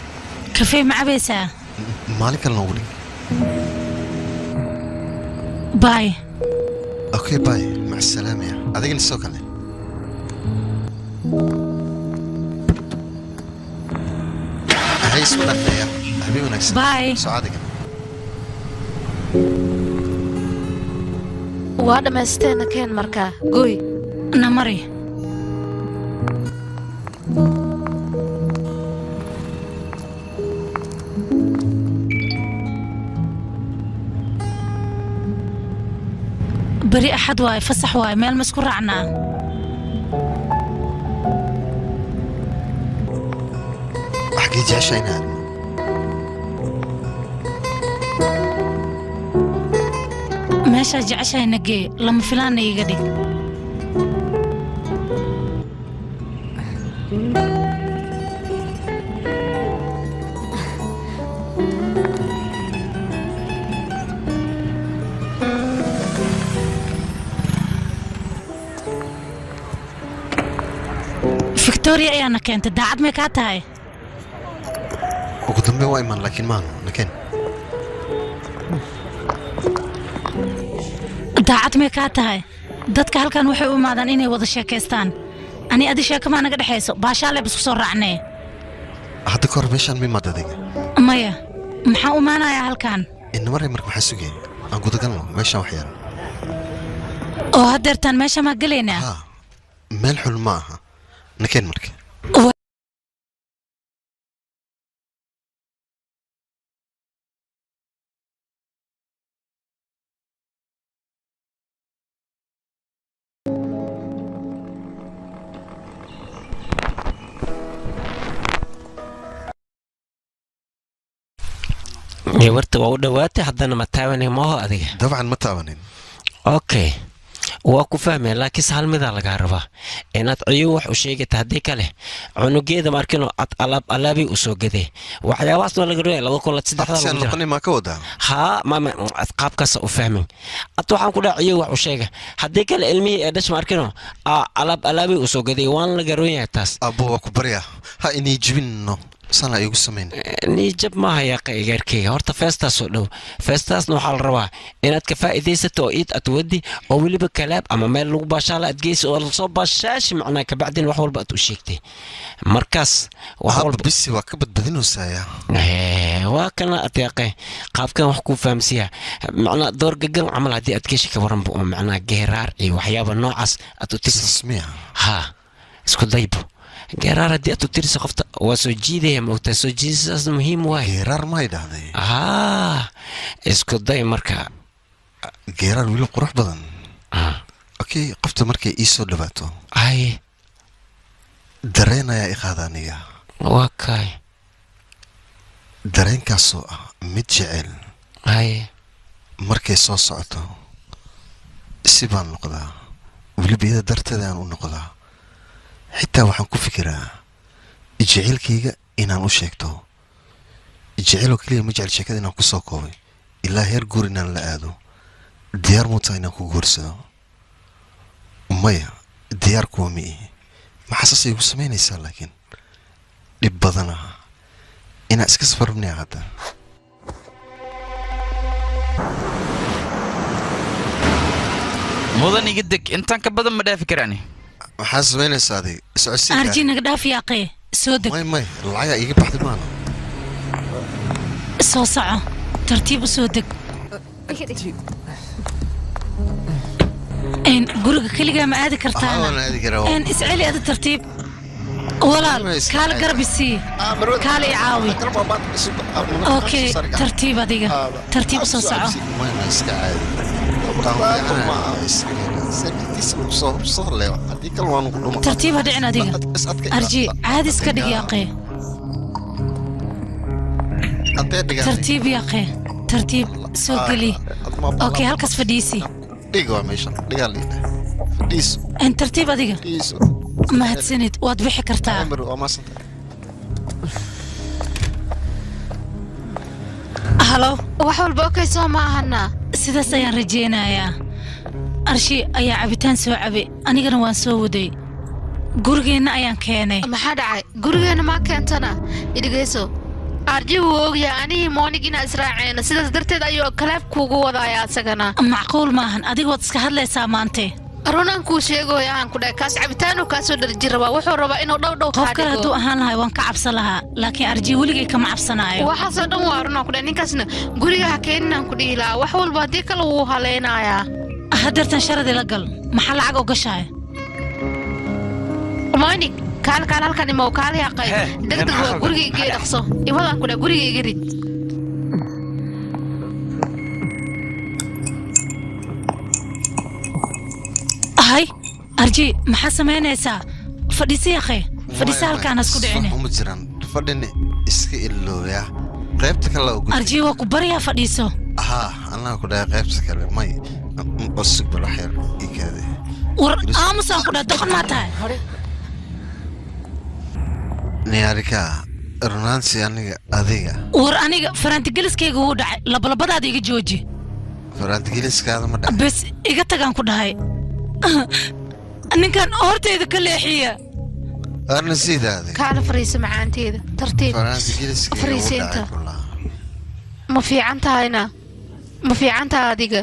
kafee ma cabaysaa maalin kalena weli باي اوكي باي مع السلامة يا هذيك السوق عليه هاي سودك يا حبيبي نكسب باي سعادك وانا ما استنى كان مركا قوي نمري بري أحد واي فسح واي مال مسكور عنا أحكي جاشينا ماشي جعشاي نجي لما فلان يقدي فيكتوريا أنا كنت داعد مكاتاي وقدمي وايمان لكن ما لكن daacad may kaa tahay dadka halkan waxay u imaadaan inay wada sheekaystaan ani adi sheeko ma naga dhaxayso baashaale bisku soo raacnay hadda kor meeshan mi madadiga maya maxaa u maanayaa halkan inna maray marka maxaa sugay aan guda galno meeshan wax yar oo hadeertaan meesha ma galaynaa meel xul ma aha nakeen marka gabarta waa u dhawaatay haddana ma taabanin maaho adiga dabcan ma taabanin okay waa ku fahmaya laakiinse hal midaa lagaa rabaa inaad ciyo wax u sheegata haddii kale cunugeeda markinoo ad alaabii u soo gadee waxyaabahaas waa laga roya maa ka wadaa haa mama qaabkaasa u fahmin ad waxaan ku dhaha ciyo wax u sheega haddii kale ilmihii ee dhash markinoo alaabii u soo gadee waan laga roonyahay taas abbo waa ku baryaa ha inay jibinno sana igu samayn niijab maaha yaaqa igaarkeyga horta feestaasoo dhow feestaasna waxaa la rabaa inaad ka faa'iidaysato oo iid ad wadi oo weliba kalaab ama meel lagu baashaala aad geysa oo lasoo baashaashi macnaa kabacdin wax walba aad u sheegtay markaas bisi waa ka badbadinaysaaya waa kana adeeqe qaabkan wax kuu fahamsiya macnaa door gagan camal haddii aad geeshi ka waranba oo macnaa geeraar iyo waxyaaba noocaas aad u tirsa ha isku daybo geeraar haddii aad u tirisa qofta waa soo jiidaya moogtaa soo jiidasas muhiim waay geeraar ma idhahday isku day marka geeraar weli qurux badan okay qofta markay ii soo dhawaato ay dareen ayaa i qaada aniga waa kaay dareenkaasoo ah mid jecel ay markay soo socoto si baan noqdaa weliba iyada darteeda aan u noqdaa xitaa waxaan ku fikiraa jaceylkayga inaan u sheegto jaceyloo keliya ma jecel sheekada inaan ku soo koobay ilaa heer guur inaan la aado diyaar muutaa inaan ku guursado maya diyaar kuwa mi ihi maxaasas igu samaynaysaa laakiin dhib badana inaa iska safarabnaya hadda mudan iga deg intaan ka badan ma dhaafi karaani maxaa samaynaysaa adig socodsiin arji naga dhaaf yaaqee soo deg may lacaga iga baxday maana soo soco tartiib u soo deg guriga keligaa ma aadi kartaana isceli ada tartiib walaal kaala garab isii kaala i caawi okay tartiib adiga tartiib soo soco tartiib ha dhicin adiga arji caadi iska dhig yaaqee tartiib yaaqee tartiib soo geli okay halkaas fadhiisi tartiib adiga mahadsanid waad bixi kartaa halo wax walba okay soo ma ahana sidaas ayaan rajaynayaa arshi ayaa cabitaan soo cabe anigana waan soo waday gurigeenna ayaan keenay maxaa dhacay gurigeenna maa keentana idhigayso arji wuu ogyahay anihii moonig inaa israaceena sidaas darteed ayuu kalaab kuugu wadaaya asagana macquul maahan adiga waad iska hadlaysaa maante runaan kuu sheegooya aan ku dhahay kaas cabitaanuu kaa soo dharji rabaa wuxuu rabaa inuu dhowdhow qof kale hadduu ahaan lahay waan ka cabsan lahaa laakiin arji weligay kama cabsanaayo waxaasoo dhan waa runaan ku dhahay ninkaasna guriga ha keeninaan ku dhihi lahaa wax walba haddii kale wuu haleynayaa hadeertan sharadii la gal maxaa lacag ogashahay moonig kaal halkan imow kaala yaqay degdeg waa guriga igee dhaqso iwadaan ku dhahay guriga iga rid hay arji maxaa samaynaysaa fadhiisi yaqee fadhiisi halkaan hasku dhicine uma jiraan fadhini iska ilooya qaybta kale ugu arji waa ku baryaa fadhiiso anaa ku dhahay qaybta kale may usug balaxyar ikaade war aamusaan ku dhahay doqon maa tahay niyaarika runaansi aniga adiga war aniga faraantigeliskayga wuu dhacay labalabadaada iga jooji faraantigeliskaada ma dhacay bes iga tagaan ku dhahay ninkan horteyda ka leexiya arna sidaade kaala fariisa macaanteeda tartiib fariisiinta ma fiican tahayna ma fiican taha adiga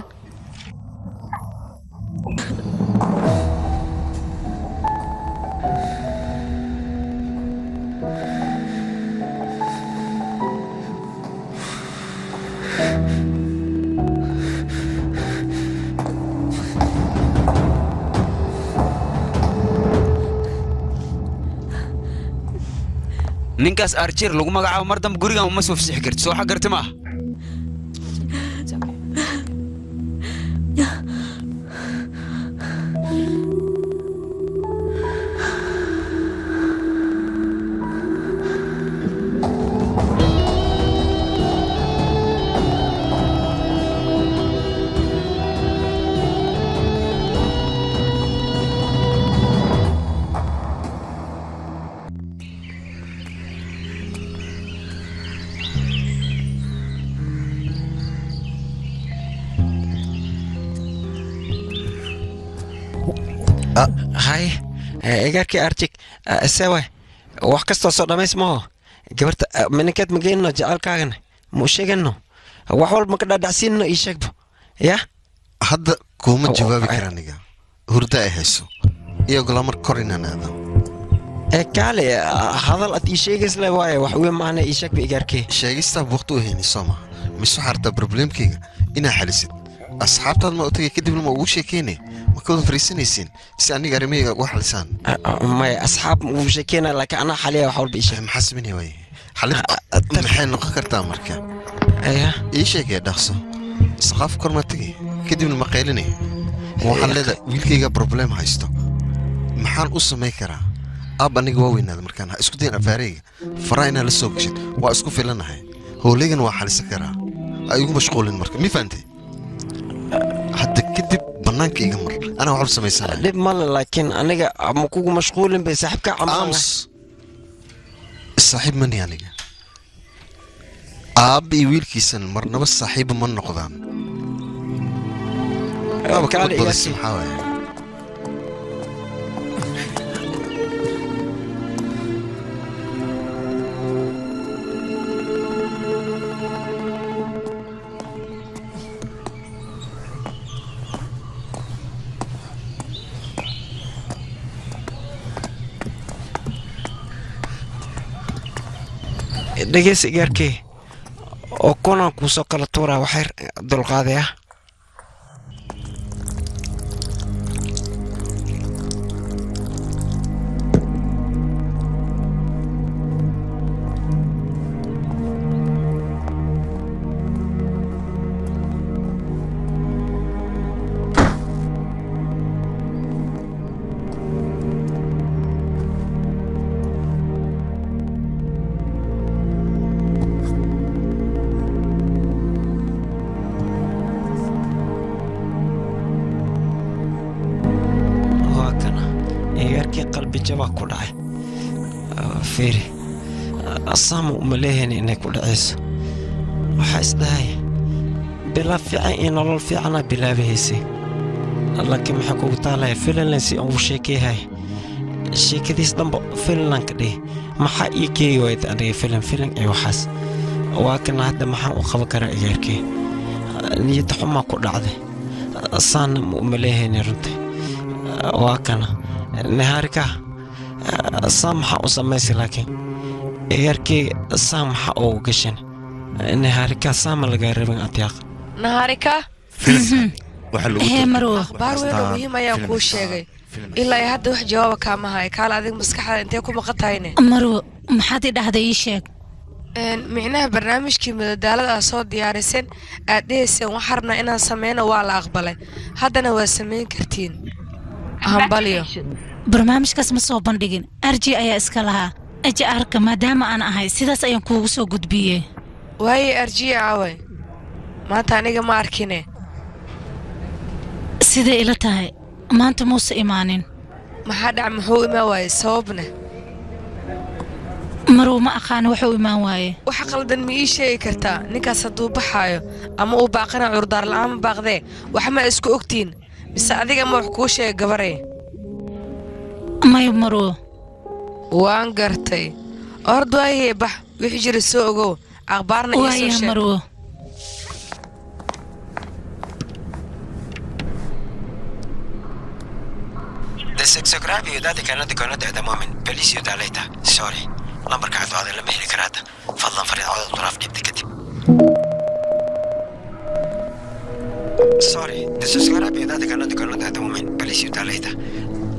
ninkaas arjir lagu magacaabo mar dambe gurigan uma soo fasixi kartid soo xagarti maaha hay egaarkii arjig sewe wax kastoo soo dhammays maho gabarta minankeed ma geenno jacaylkaagana ma u sheegano wax walba ma ka dhaadhacsiinno ii sheegbo ya hadda kuma jawaabi kara aniga hurda ay hayso iyo golamar kor inaan aado kaale hadal ad ii sheegaysle waaye wax uwe maahna ii sheegba igaarkii sheegistaa waqti u hayni sooma misu xarta problemkayga inaa xalisid asxaabtaad ma u tagay kadibna ma ugu sheekeynay ma ka wada fariisanaysiin si aniga arrimahayga uga xalisaan maya asxaab ma ugu sheekeyna laakiin anaa xaliya wax walba ii sheeg maxaa sameynaya waaye xalid maxay noqon kartaa marka ii sheegaya dhaqso saqaaf kor ma tagay kadibna ma qaylinay waxaan leedahay wiilkayga problem haysto maxaan u samayn karaa aab aniga waa weynaada markaan ha isku dayn afaarayga faraa inaa la soo gashid waa isku filanahay howlaygana waa xalisan karaa ha igu mashquulin marka mi fahamtay hadda kadib bannaanka iga mar anaa waxba samaysana dhib male laakiin aniga ma kugu mashquulin bay saaxiibka ams saaxiib mani aniga aab iyo wiilkiisan marnaba saaxiiba ma noqdaan kaale iyaasi dhegeysi gaarkee oo kunan kuu soo kala tuuraa waxyar dulqaadaya qalbi jabaa ku dhacay fiiri asaamu uma leeyahin inay ku dhacayso waxaa isdhahay bilaab fiican iyo nolol fiicana bilaabahaysay laakiin maxaa kugu taalaya finland si aan u sheekeeyahay sheekadiis dhanba finlandka dhih maxaa ii keegi wayd aniga filan iyo waxaas waa kana hadda maxaan u qaban karaa iyaarkii niyadda xumaa ku dhacday asaana uma leeyahin runtii waa kana نهارك سامحة وسميسي لكن إيركي سامحة أو قشن نهارك سام الجاربين أتياق نهارك هي مروة أخبار وين مهم يا شيء إلا يهدي وح جوابك كما هاي قال هذيك مسكحة أنت يكون مقطعينه مروة محدد هذا يشيك معناه برنامج كيما دالة صوت ديارسين أديس وحرنا إنها سمينا وعلى أقبله هذا أنا وسمين كرتين همباليو barnaamijkaas ma soo bandhigin arji ayaa iska lahaa aji arka maadaama aan ahay sidaas ayaan kuugu soo gudbiyey waaye arji aaway maanta aniga ma arkine siday ila tahay maanta muuse imaanin maxaa dhac muxuu imaan waaye sababna maruu ma aqaan wuxuu imaan waaye waxa qaldan ma ii sheegi kartaa ninkaas hadduu baxaayo ama uu baaqana curdaar la'aan ma baaqdee waxa ma isku ogtiin mise adiga ma wax kuu sheega gabaree mayo maruu waan gartay ordwaayee bax wixii jira soo ogow akhbaarna ii soo sheeg maruu السكسوغرافي يدادي كانت هذا مؤمن بليس يداليتا سوري لمبر كعدو هذا لما يهلك راتا فضلا فريد عوض الطراف جبت كتب سوري السكسوغرافي يدادي كانت هذا مؤمن بليس يداليتا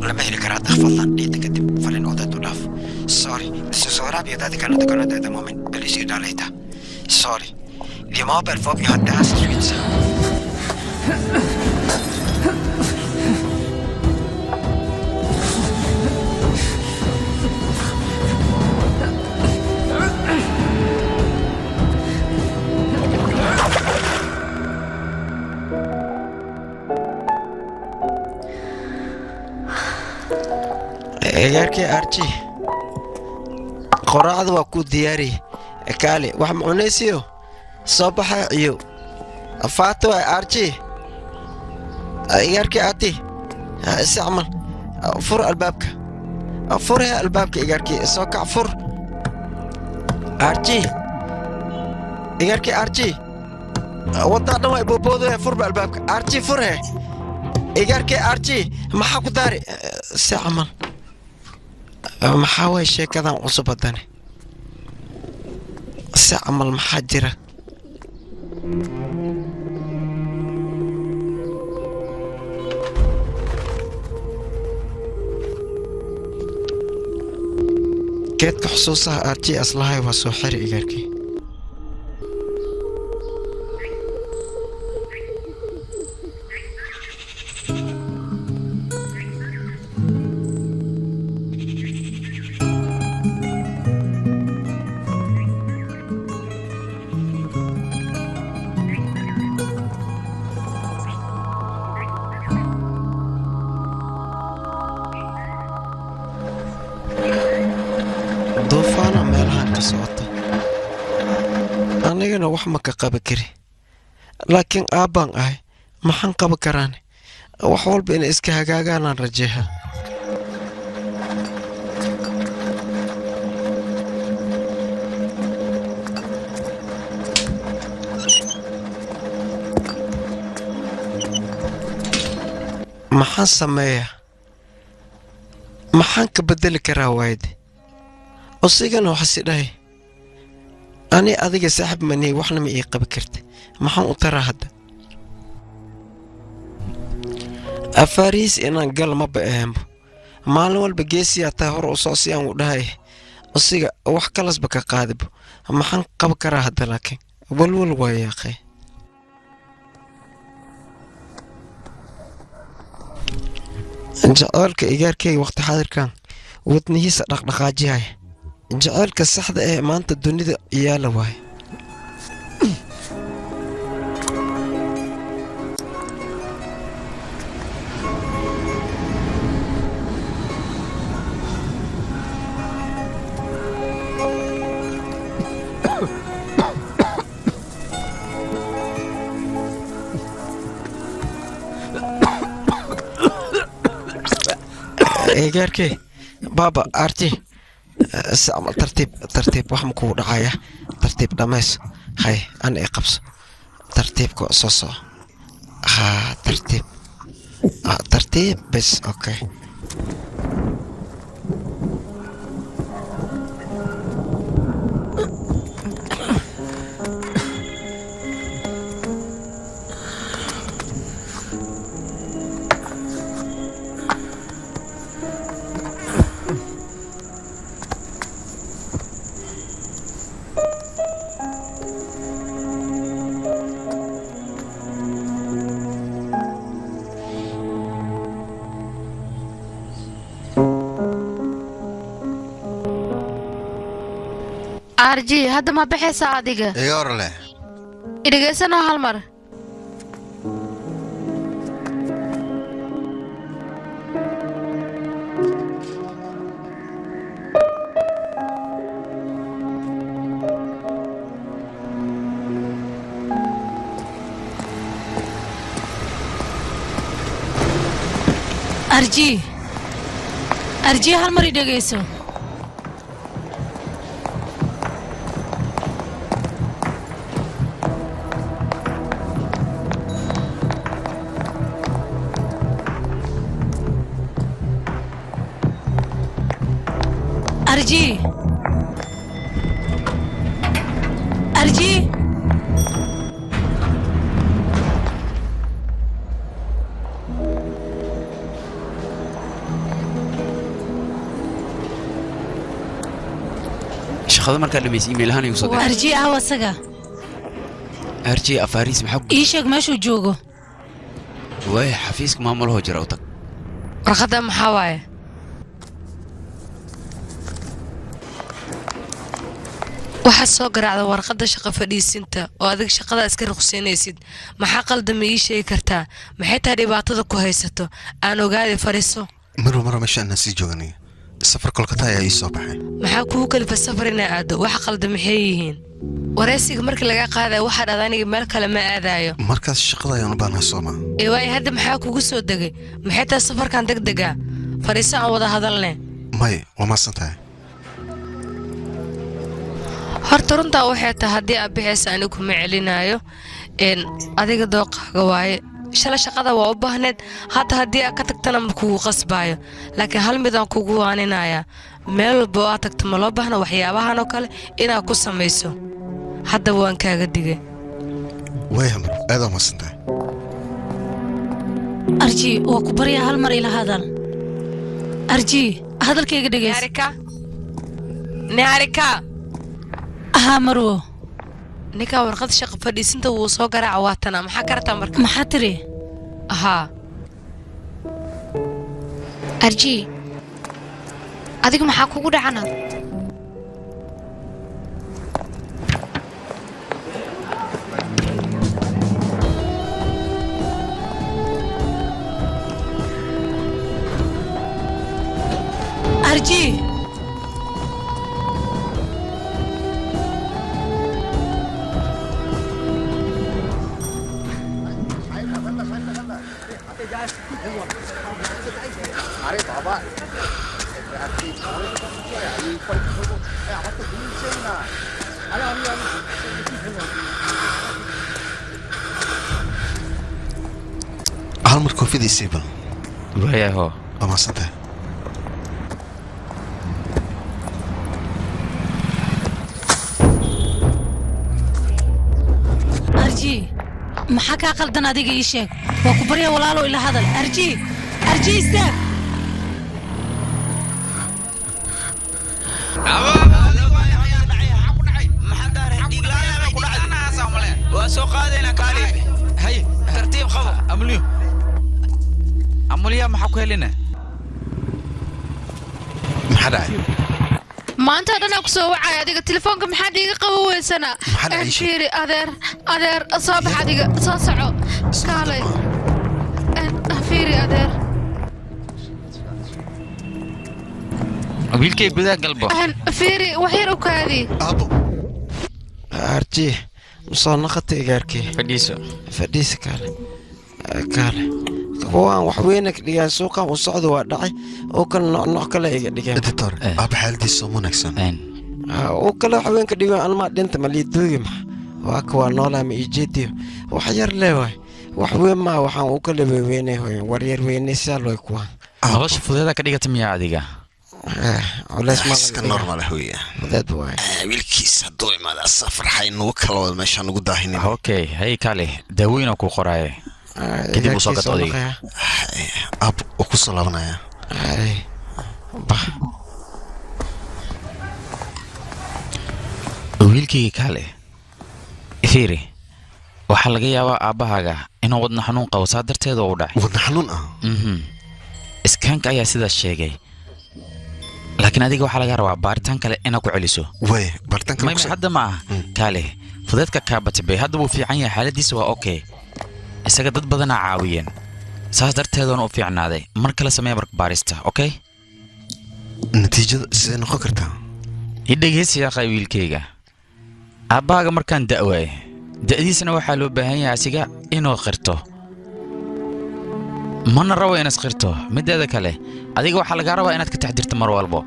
لما يهلك راتا فضلا جبت كتب فريد عوض الطراف سوري السكسوغرافي يدادي كانت هذا مؤمن بليس يداليتا سوري لما بالفوق يهدى هاسا سويتسا ياركي أرجي قرعة وكو دياري كالي وحمونيسيو صباح عيو فاتو أرجي ياركي أتي استعمل فر البابك فرها البابك ياركي سوكع فر أرجي ياركي أرجي وضعنا ما يبوبودو فر البابك أرجي فرها ياركي أرجي ما حكو داري استعمل maxaa way sheekadan cusub haddane si camal maxaa jira geedka xusuusaha arji aslahay waa soo xiri igarkii duufaana meelahan ka socota anigana wax ma ka qaban kari laakiin aabbaan ahay maxaan qaban karaane wax walba inay iska hagaagaanaan rajeeha maxaan sameeyaa maxaan ka bedeli karaa waayde osigana waxasi dhahay ani adiga saaxib manii waxna ma ii qabi karta maxaan u taraa hadda afaariis inaan gal maba ahaanbo maalin walba geesiyaa taa hor u soo si aan u dhahay osiga wax kalasba ka qaadibo maxaan qabi karaa hadda laakiin walwal waa yaaqay jaceylka igaarkayga waqti xaadirkan wadnihiisa dhaqdhaqaajihaya jaceylka saxda ee maanta dunida yaala waaye igaarkay baaba arti sacmal tartiib wax ma kugu dhacaya tartiib dhammays hay ana i qabso tartiibka soo soco haa tartiib bes okay arji hadda ma baxaysaa adiga iga orle idhegaysanoo hal mar arji hal mar idhegayso arji shaqada markaa dhamaysa email ahaan igu soo dir arji asaga arji afaariis maxaa ii sheeg meeshuu joogo waay xafiiska maamulahoo jira u tag warqadda maxaa waaye waxaad soo garaacda warqadda shaqo fadhiisinta oo adig shaqada iska ruqsaynaysid maxaa qaldama ii sheegi kartaa maxay tahay dhibaatada ku haysato aan ogaadi fadhiiso maro meeshaan sii jooganay safar kolkata ayaa ii soo baxay maxaa kugu kalifa safar inaa aado wax qalda maxay yihiin waraysiga markii laga qaadaya waxaa dhada aniga meel kale ma aadaayo markaas shaqada ayaan u baanahay sooma waayo hadda maxaa kugu soo degay maxay tahay safarkan degdega fadhiiso aan wada hadalne may waa maasan tahay horta runtaa waxay tahay haddii aad bixaysa anigu kuma celinaayo adiga dooqaaga waaye shalay shaqada waa u baahneed hadda haddii aad ka tagtana ma kugu qasbaayo laakiin hal midaan kugu waaninayaa meel walba oo aad tagto ma loo baahna waxyaabahan oo kale inaad ku samayso hadda waan kaaga digay waaya maro aadaa maasan tahay arji waa ku baryaa hal mar ila hadal arji hadalkayga dhegaysa niharika ها مرو نيكا ورقد شق فديسنتا وو سو غراع واتنا maxaa kartaa marka maxaa tiri aha arji adiga maxaa kugu dhacana arji عمر كوفي دي سيبل وهي هو أما صدق أرجي maxaa kaa qaldan adiga ii sheeg waa ku barya walaalo ila hadal arji istaag أموليا ما حكوا لنا ما حدا maanta dhan aan ku soo wacay adiga telefoonka maxaa dhiga qaboweysana fiiri adeer soo bax adiga soo soco kaalay fiiri adeer wiilkay gudaha galbo fiiri wax yar u kaadi abo arji soo naqata igaarkii fadhiiso kaale waan wax weyn ka dhigaan suuqan u socdo waa dhacay oo kan nooc kale iga dhigeen editor aba xaaladiisa soo wanaagsan oo kale wax weyn ka dhigaan alma dhinta maliidoogi ma waa ka waa noolaa ma ijeediyo wax yar leeyahay wax weyn ma waxaan u kala weynay war yar weynay saa loo kuwa nolosha fudeeda ka dhigata miyaa adiga culays ma iska normal ah weeyaa dad waay wiilkiisa hadduu imaada safar xay nugu kala wada meeshaan nugu daahinin okay hay kale daawooyin ku qoraaye kadib u soo gato adiga ab oo ku soo laabanaya wiilkii kale fiiri waxaa laga yaabaa aabbahaaga inuu wadna xanuun qabo saa darteed oo u dhacay wadna xanuun ah iskaanka ayaa sidaas sheegay laakiin adiga waxaa laga rabaa baaritaan kale inaad ku celiso way baaritaan kale hadda ma aha kale fudeedka kaabatibay hadda wuu fiican yahay xaaladiisa waa okay isaga dad badan caawiyeen saas darteedana u fiicnaaday mar kale samee marka baarista okay natiijada sidee noqon kartaa idhageysiya qay wiilkayga aabbaaga markaan da'waay da'diisana waxaa loo baahan yahay asiga inuu qirto mana rabo inaad qirto mideeda kale adiga waxaa lagaa rabaa inaad ka taxdirto mar walbo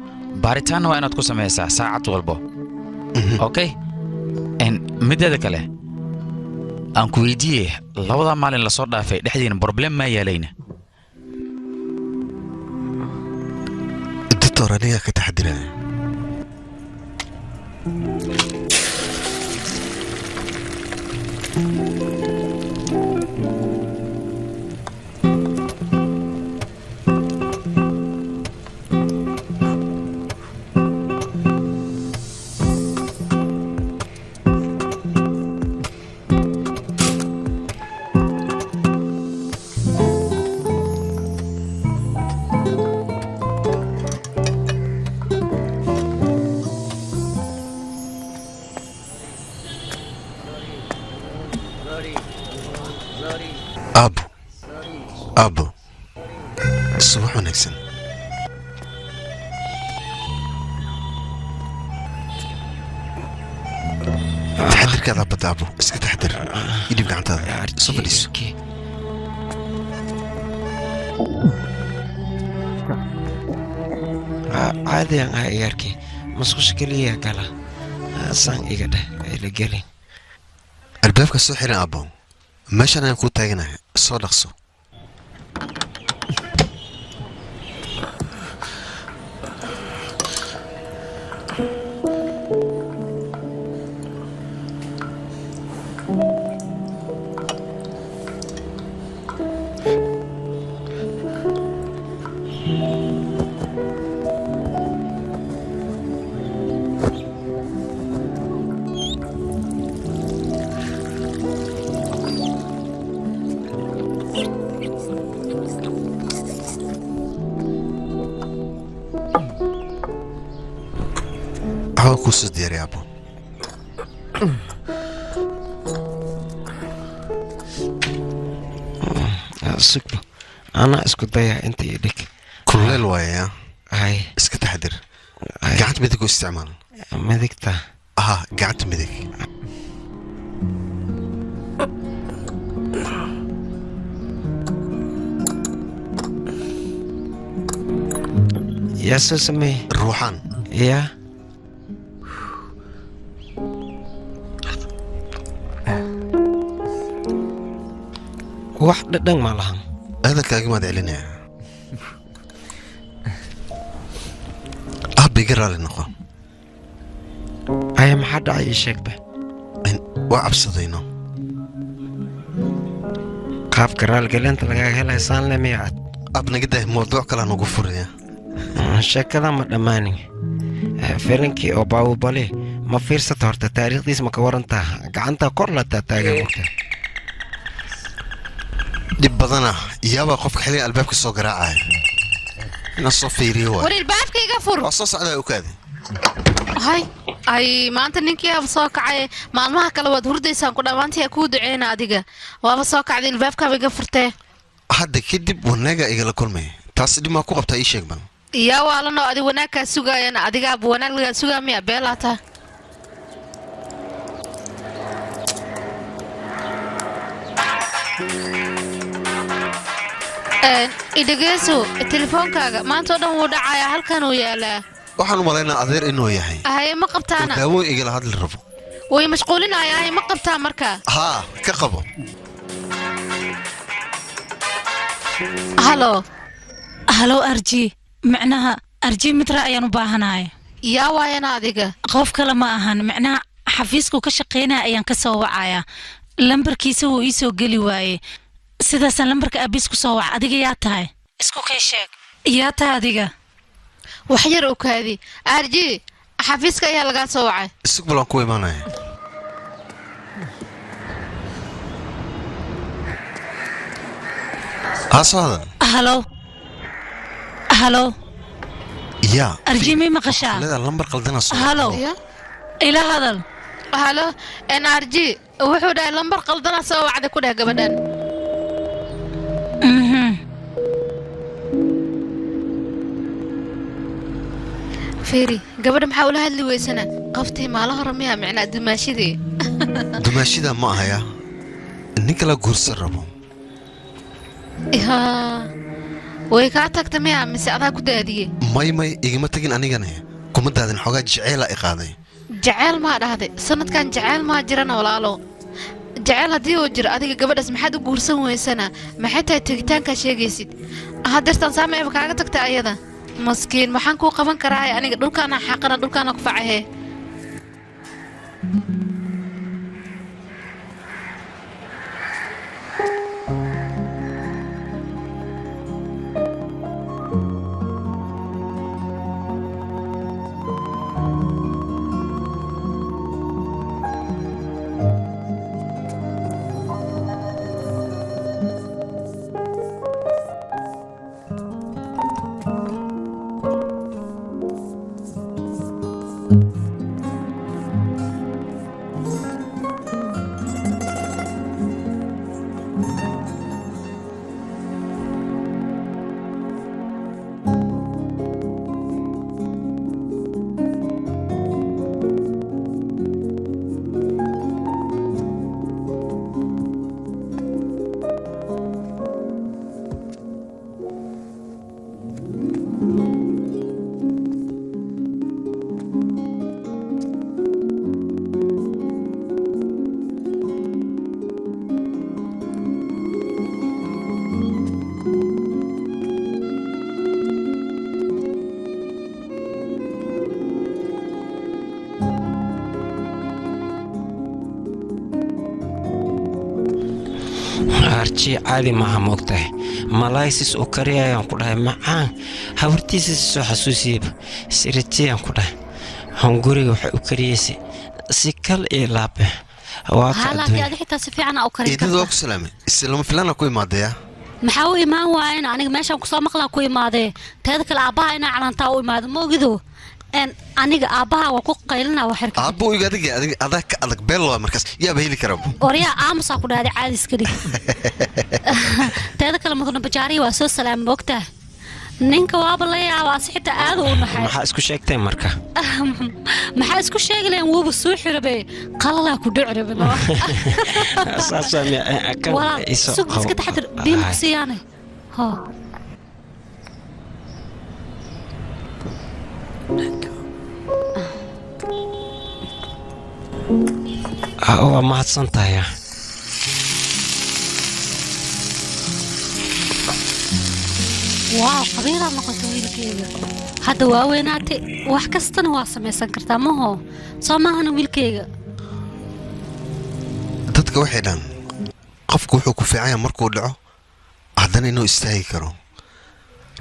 baaritaanna waa inaad ku samaysaa saacad walbo okay mideeda kale aan ku weydiiyey labada maalin la soo dhaafay dhexdiina problem ma yeelayna doctor aniga ka taxdiraya abo subax wanaagsan taxadirkaada badda abo iska taxadir idhib gacantaada soo fadhiiso caadiyan ah iyaarkii masqusha keliya gala saan iga dheh ila gelin albaabka soo xiran abo meeshan ayaan kuu taaganahay soo dhaqso كوسس ديالي ابو سكبو انا اسكت ضيع انت يدك كل الوايا هاي اسكت تحضر قعدت مدك واستعمال مدكتا قعدت مدك يا سوسمي الروحان يا wax dhadhan ma lahan هذا كاجماد علينا أبي قرا للنقا أي ما حد عايش شيك به وعبصدينا قاف قرال قلنت لقاك هلا يسان لميعاد أبنا قده موضوع كلا نقفر يا شكلها ما دماني فيلنكي أو باو بالي ما فيرسة هورتا تاريخ ديس مكورنتها قعنتها كورلا تاقا وقتا دب بدنا يابا قفك حلي البابك سو قراعه نصو فيري هو وري البابك يقفر وصص على وكادي هاي ay maanta ninkii aaba soo kacay maalmaha kale waad hurdaysaan ku dhamaantii ku duceena adiga waaba soo kacday albaabka iga furtay hadda kadib wanaga igala kulmay taas dib ma ku qabtaa ii sheeg ban yaa waalano adi wanaag ka sugayana adiga abu wanaag laga sugaamiya beelata idhageeso telefoonkaaga maanta oo dhan wuu dhacayaa halkan uu yaalaa waxaan u malaynaa adeer inuu yahay haye ma qabtaana daawo igala hadli rabo way mashquulinayaa ma qabtaa marka haa ka qabo halo arji macnaha arji mitra ayaan u baahanahay yaa waayana adiga qof kale ma ahan macnaha xafiisku ka shaqeynaa ayaan ka soo wacaya lambarkiisa wuu ii soo geli waaye sidaasaan lambarka aabis ku soo wac adiga yaa tahay isku kay sheeg yaa tahay adiga wax yar oo kaadi arji xafiiska ayaa laga soo wacay isku balan ku imaanay asaadan halo يا أرجي مي مقشا لا لمبر قلدنا صوت هلو إلى هذا هلو أنا أرجي وحودا لمبر قلدنا سوا وعد كده قبلن فيري قبل محاولة هاللي ويسنا قفتي ما لها رميها معنا دماشي ذي دماشي ذا ما هيا إنك لا قرص الربو إيها way ka tagtay mise adaa ku daadiyay may igama tagin anigana kuma daadin xogaa jaceyl ay qaaday jaceyl ma dhahday sanadkan jaceyl ma jirana walaalo jaceyl hadii uu jiro adiga gabadhaas maxaad u guursan weysana maxay tahay tagitaanka sheegaysid hadeertan saamay kaaga tagtay ayada maskiin maxaan ku qaban karaa aniga dhulkaana xaqana dhulkaana ku facahe arji caadi maaha moogtahay malaysis oo kariya ayaan ku dhahay macaan hawartiisa soo xasuusiyaba siritiyaan ku dhahay hunguriga waxay u kariyeysay si kal iyo laabe laakiin adi xitaa si fiican u karin kartaa idoo ku salaamay islama filana ku imaadaya maxaa u imaan waayeen aniga meeshaan ku soo maqlaa ku imaadee teeda kale aabbaha inaa calantaa u imaado moogido aniga aabbaha waa ku qaylina waa xirka aabbo iga adiga adag ka adag beel loo markaas yaa baheli kara oryaa aamusa ku dhaaday caadi iska dhig teeda kale mudana bajaariya waa soo salaam moogtaa ninka waaba la yaabaa si xitaa aad u naxay maxaa isku sheegtay marka maxaa isku sheegi lahayn wuuba soo xirabe qalalaa ku dhicrabe sug iska taxadir biima ku siiyaane waa mahadsan tahay waaw qabiilaa noqota wiilkayga hadda waa weynaatay wax kastana waa samaysan kartaa maho soo maahana wiilkayga dadka waxay dhan qofku wuxuu ku fiican yahay markuu dhaco haddana inuu istaagi karo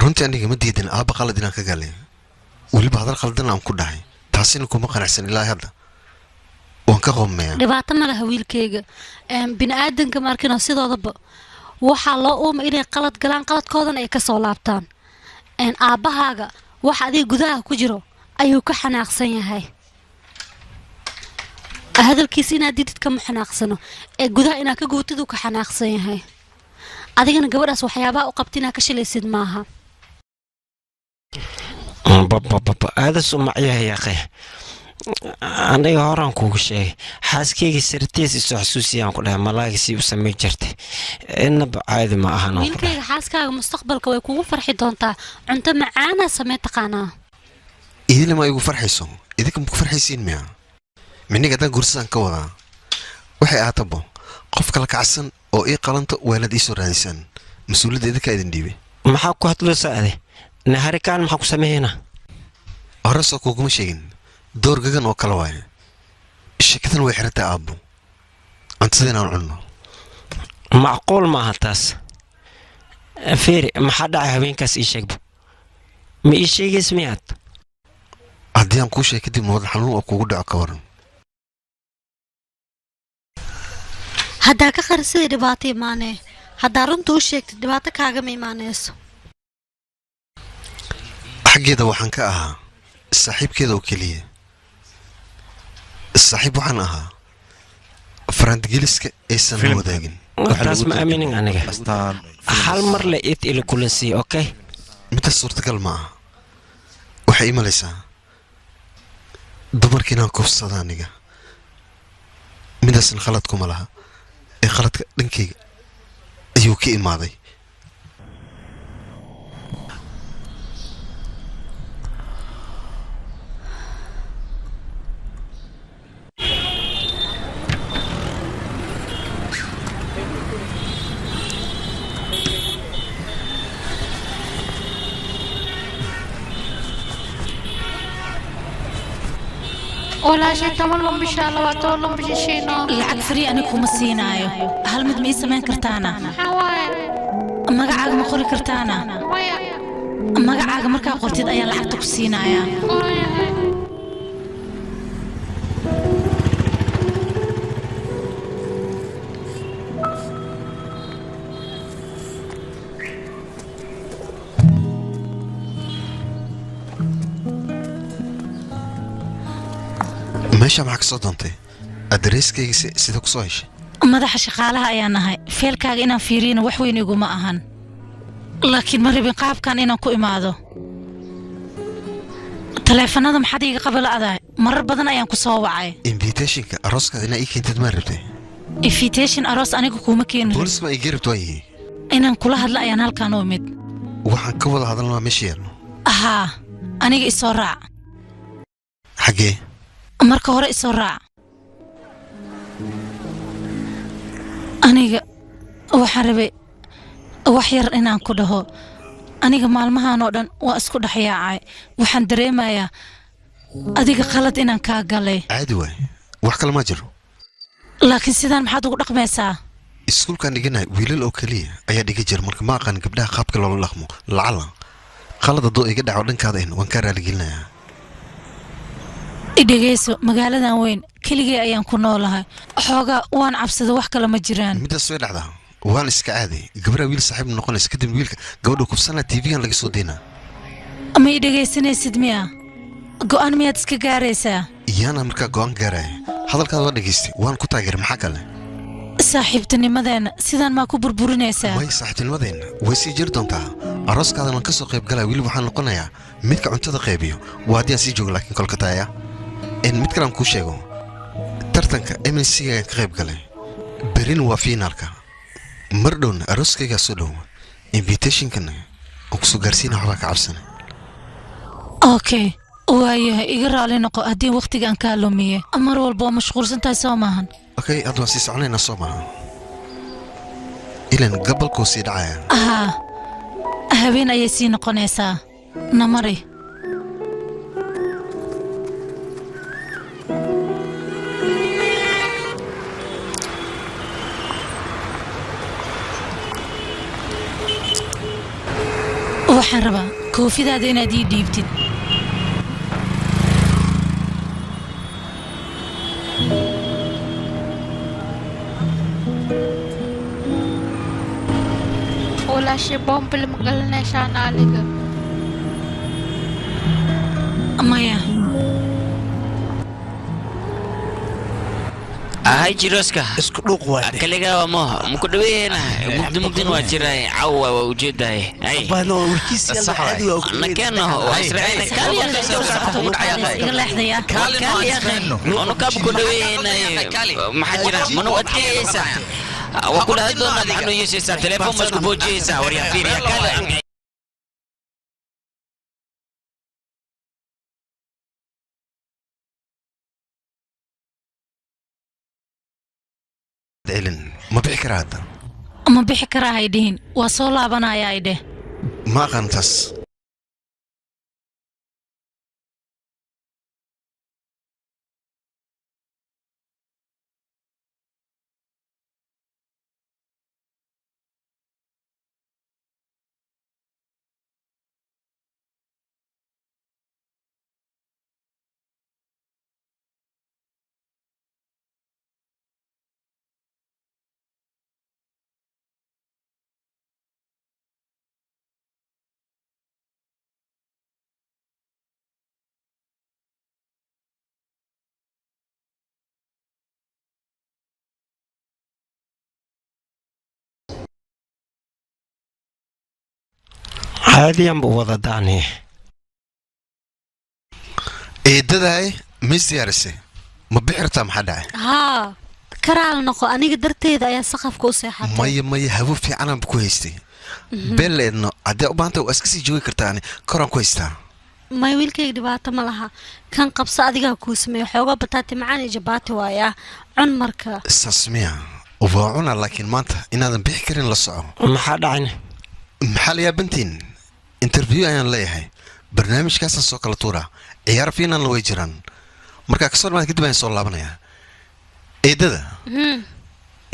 runtii aniga ma diidin aabba qalad inaan ka galay weliba hadal qaldan aan ku dhahay taasina kuma qanacsan ilaa hadda waan ka qoomaya dhibaato ma laha wiilkayga bini'aadanka markina sidoodaba waxaa loo uuma inay qalad galaan qaladkoodana ay ka soo laabtaan aabbahaaga wax adiga gudaha ku jiro ayuu ka xanaaqsan yahay hadalkiisa inaad didid kama xanaaqsano ee gudaha inaad ka guutiduu ka xanaaqsan yahay adigana gabadhaas waxyaabaha u qabta inaad ka shilaysid maaha aada sumacyaha yaaqe aniga horaan kuugu sheegay xaaskeyga sirtiis isoo xasuusiyaan ku dhahay malaagisii u samay jirtay inaba caadi ma ahan wiilkayga xaaskaaga mustaqbalka way kugu farxi doontaa cunto macaana samee taqaanaa idinlama igu farxayso idinka maku farxaysiin miya miniga haddaan gursadaan ka wadaa waxay ahaatabo qof kala kacsan oo ii qalanto waanaad ii soo raadisaan mas-uuliyadda idinkaa idin dhiibay maxaa ku hadlaysaa ade naharikaan maxaa ku sameeynaa hore soo kuuguma sheegin door gagan oo kale waaye sheekadan way xirantahay aabbo cuntada inaan cunno macquul maaha taas fiiri maxaa dhacay habeenkaas ii sheegba ma ii sheegays miyaad haddii aan kuu sheeg kadib wadal xanuun oo kugu dhaco ka waran haddaa ka qarisida dhibaato imaanee haddaa runta u sheegtid dhibaato kaagama imaanayso xaggeeda waxaan ka ahaa saaxiibkeeda oo keliya saaxiib waxaan ahaa farandgeliska aysan la wadaagin taas ma aaminin aniga hal mar le id ila kulansiiye okay midtaas suurtagal ma aha waxay ii malaysaa dumarka inaan kufsada aniga midaasna khalad kuma laha ee khaladka dhankayga ayuu ka imaaday ولا شيء تمام بشاء الله وتولم بشينا lacag free ani kuma siinaayo hal mid ma ii samayn kartaana magacaaga ma qori kartaana magacaaga markaa qortid ayaa lacagta ku siinayaa meesha maxaa ka soo doontay adreskayga sida ku soo heshay madaxa shaqaalaha ayaan nahay feelkaaga inaan fiiriyana wax weyn iguma ahan laakiin ma rabin qaabkan inaan ku imaado taleefanada maxaad iiga qabala adahay marar badan ayaan ku soo wacay invitationka arooskaada inaa ii keentid maa rabtay invitation aroos aniga kuuma keenin boolis ma ii garabta waayihi inaan kula hadla ayaan halkaan u imid waxaan ka wada hadalnaa meesha yaalno haa aniga isoo raac xaggee marka hore isoo raac aniga waxaan rabay wax yar inaan ku dhaho aniga maalmahan oo dhan waa isku dhexyaacay waxaan dareemayaa adiga qalad inaan kaa galay caadi waay wax kale ma jiro laakiin sidaan maxaad ugu dhaqmaysaa iskuulkaan dhiganahay wiilal oo keliya ayaa dhiga jira marka ma aqaan gabdhaha qaabka loola dhaqmo lacala qalad hadduu iga dhaco dhankaada in waan kaa raaligelinayaa idhegayso magaaladan weyn keligay ayaan ku noolahay xoogaa waan cabsada wax kale ma jiraan middaas way dhacdaa waan iska caaday gabadha wiil saaxiib noqonaysa kadib wiilka gabadha kufsanaa tv-gan laga soo daynaa ma i dhegaysanaysid miya go'aan miyaad iska gaaraysaa iyaana markaa go'aan gaaraya hadalkaada waa dhegaystay waan ku taageeray maxaa kale saaxiibtinimadeenna sidaan maa ku burburinaysaa way saaxiibtinimadeenna way sii jiri doontaa arooskaadan waan ka soo qayb galaa weliba waxaan noqonayaa midka cuntada qaybiyo waa haddii aan sii joogo laakiin kolka taaya mid kale aan kuu sheego tartanka mnc-gaan ka qayb galay berin waa fiinaalka mar dhowna arooskaygaa soo dhow invitationkana aan kusoo gaarsiina waxbaa ka cabsana okay waayahay iga raali noqo haddii wakhtigaan kaa lumiye mar walba waa mashquulsan tahay soo maahan okay hadda waan sii soconaynaa soo maaha ilan gabalkuu sii dhacaya haa habeen ayay sii noqonaysaa namari waxaan rabaa koofidaada inaad ii dhiibtid walaashay boombal ma galanaysaan aniga maya ahay jiroska isku dhuuq waa kaligaa waa mooha muku dhaweeyna mugdin waa jiray cawa waa ujeedahay ay bano warkiisa caadi waa nakeenno waa israaciil iga leexdaya onu kaab ku dhaweeyna maxaa jira manu adkeeyaysa waa ku dhahay doonaa digno yeesaysaa telefoon ma isku boojiyaysaa waryaa fiiriya kale ما بيحكي هذا ما بيحكي راهي دين وصولا بنا يا ايده ما قنتص عادي ام بوضع دعني ايه داي مزيارسي ما بيحرتا محدا ها كرال نقو انيق درتيدا يا سقف كو سيحاتي ماي هبو في انا بكويستي بل انه عدي وبانتا واسكسي جوي كرتاني كوران كويستا ما ويلكيك دباتا ملها كان قبصة adiga ku sameeyo xooga bataati macaan jabaati waaya cun marka ساسميا وفاعونا لكن مانتا inaadan bixi karin la soco maxaa dhacay maxal ya bintiin interview ayaan leeyahay barnaamijkaasaan soo kala tuuraa ciyaar fiinan la way jiraan markaa kasoo dhamaad kadib ayaan soo laabanayaa eedada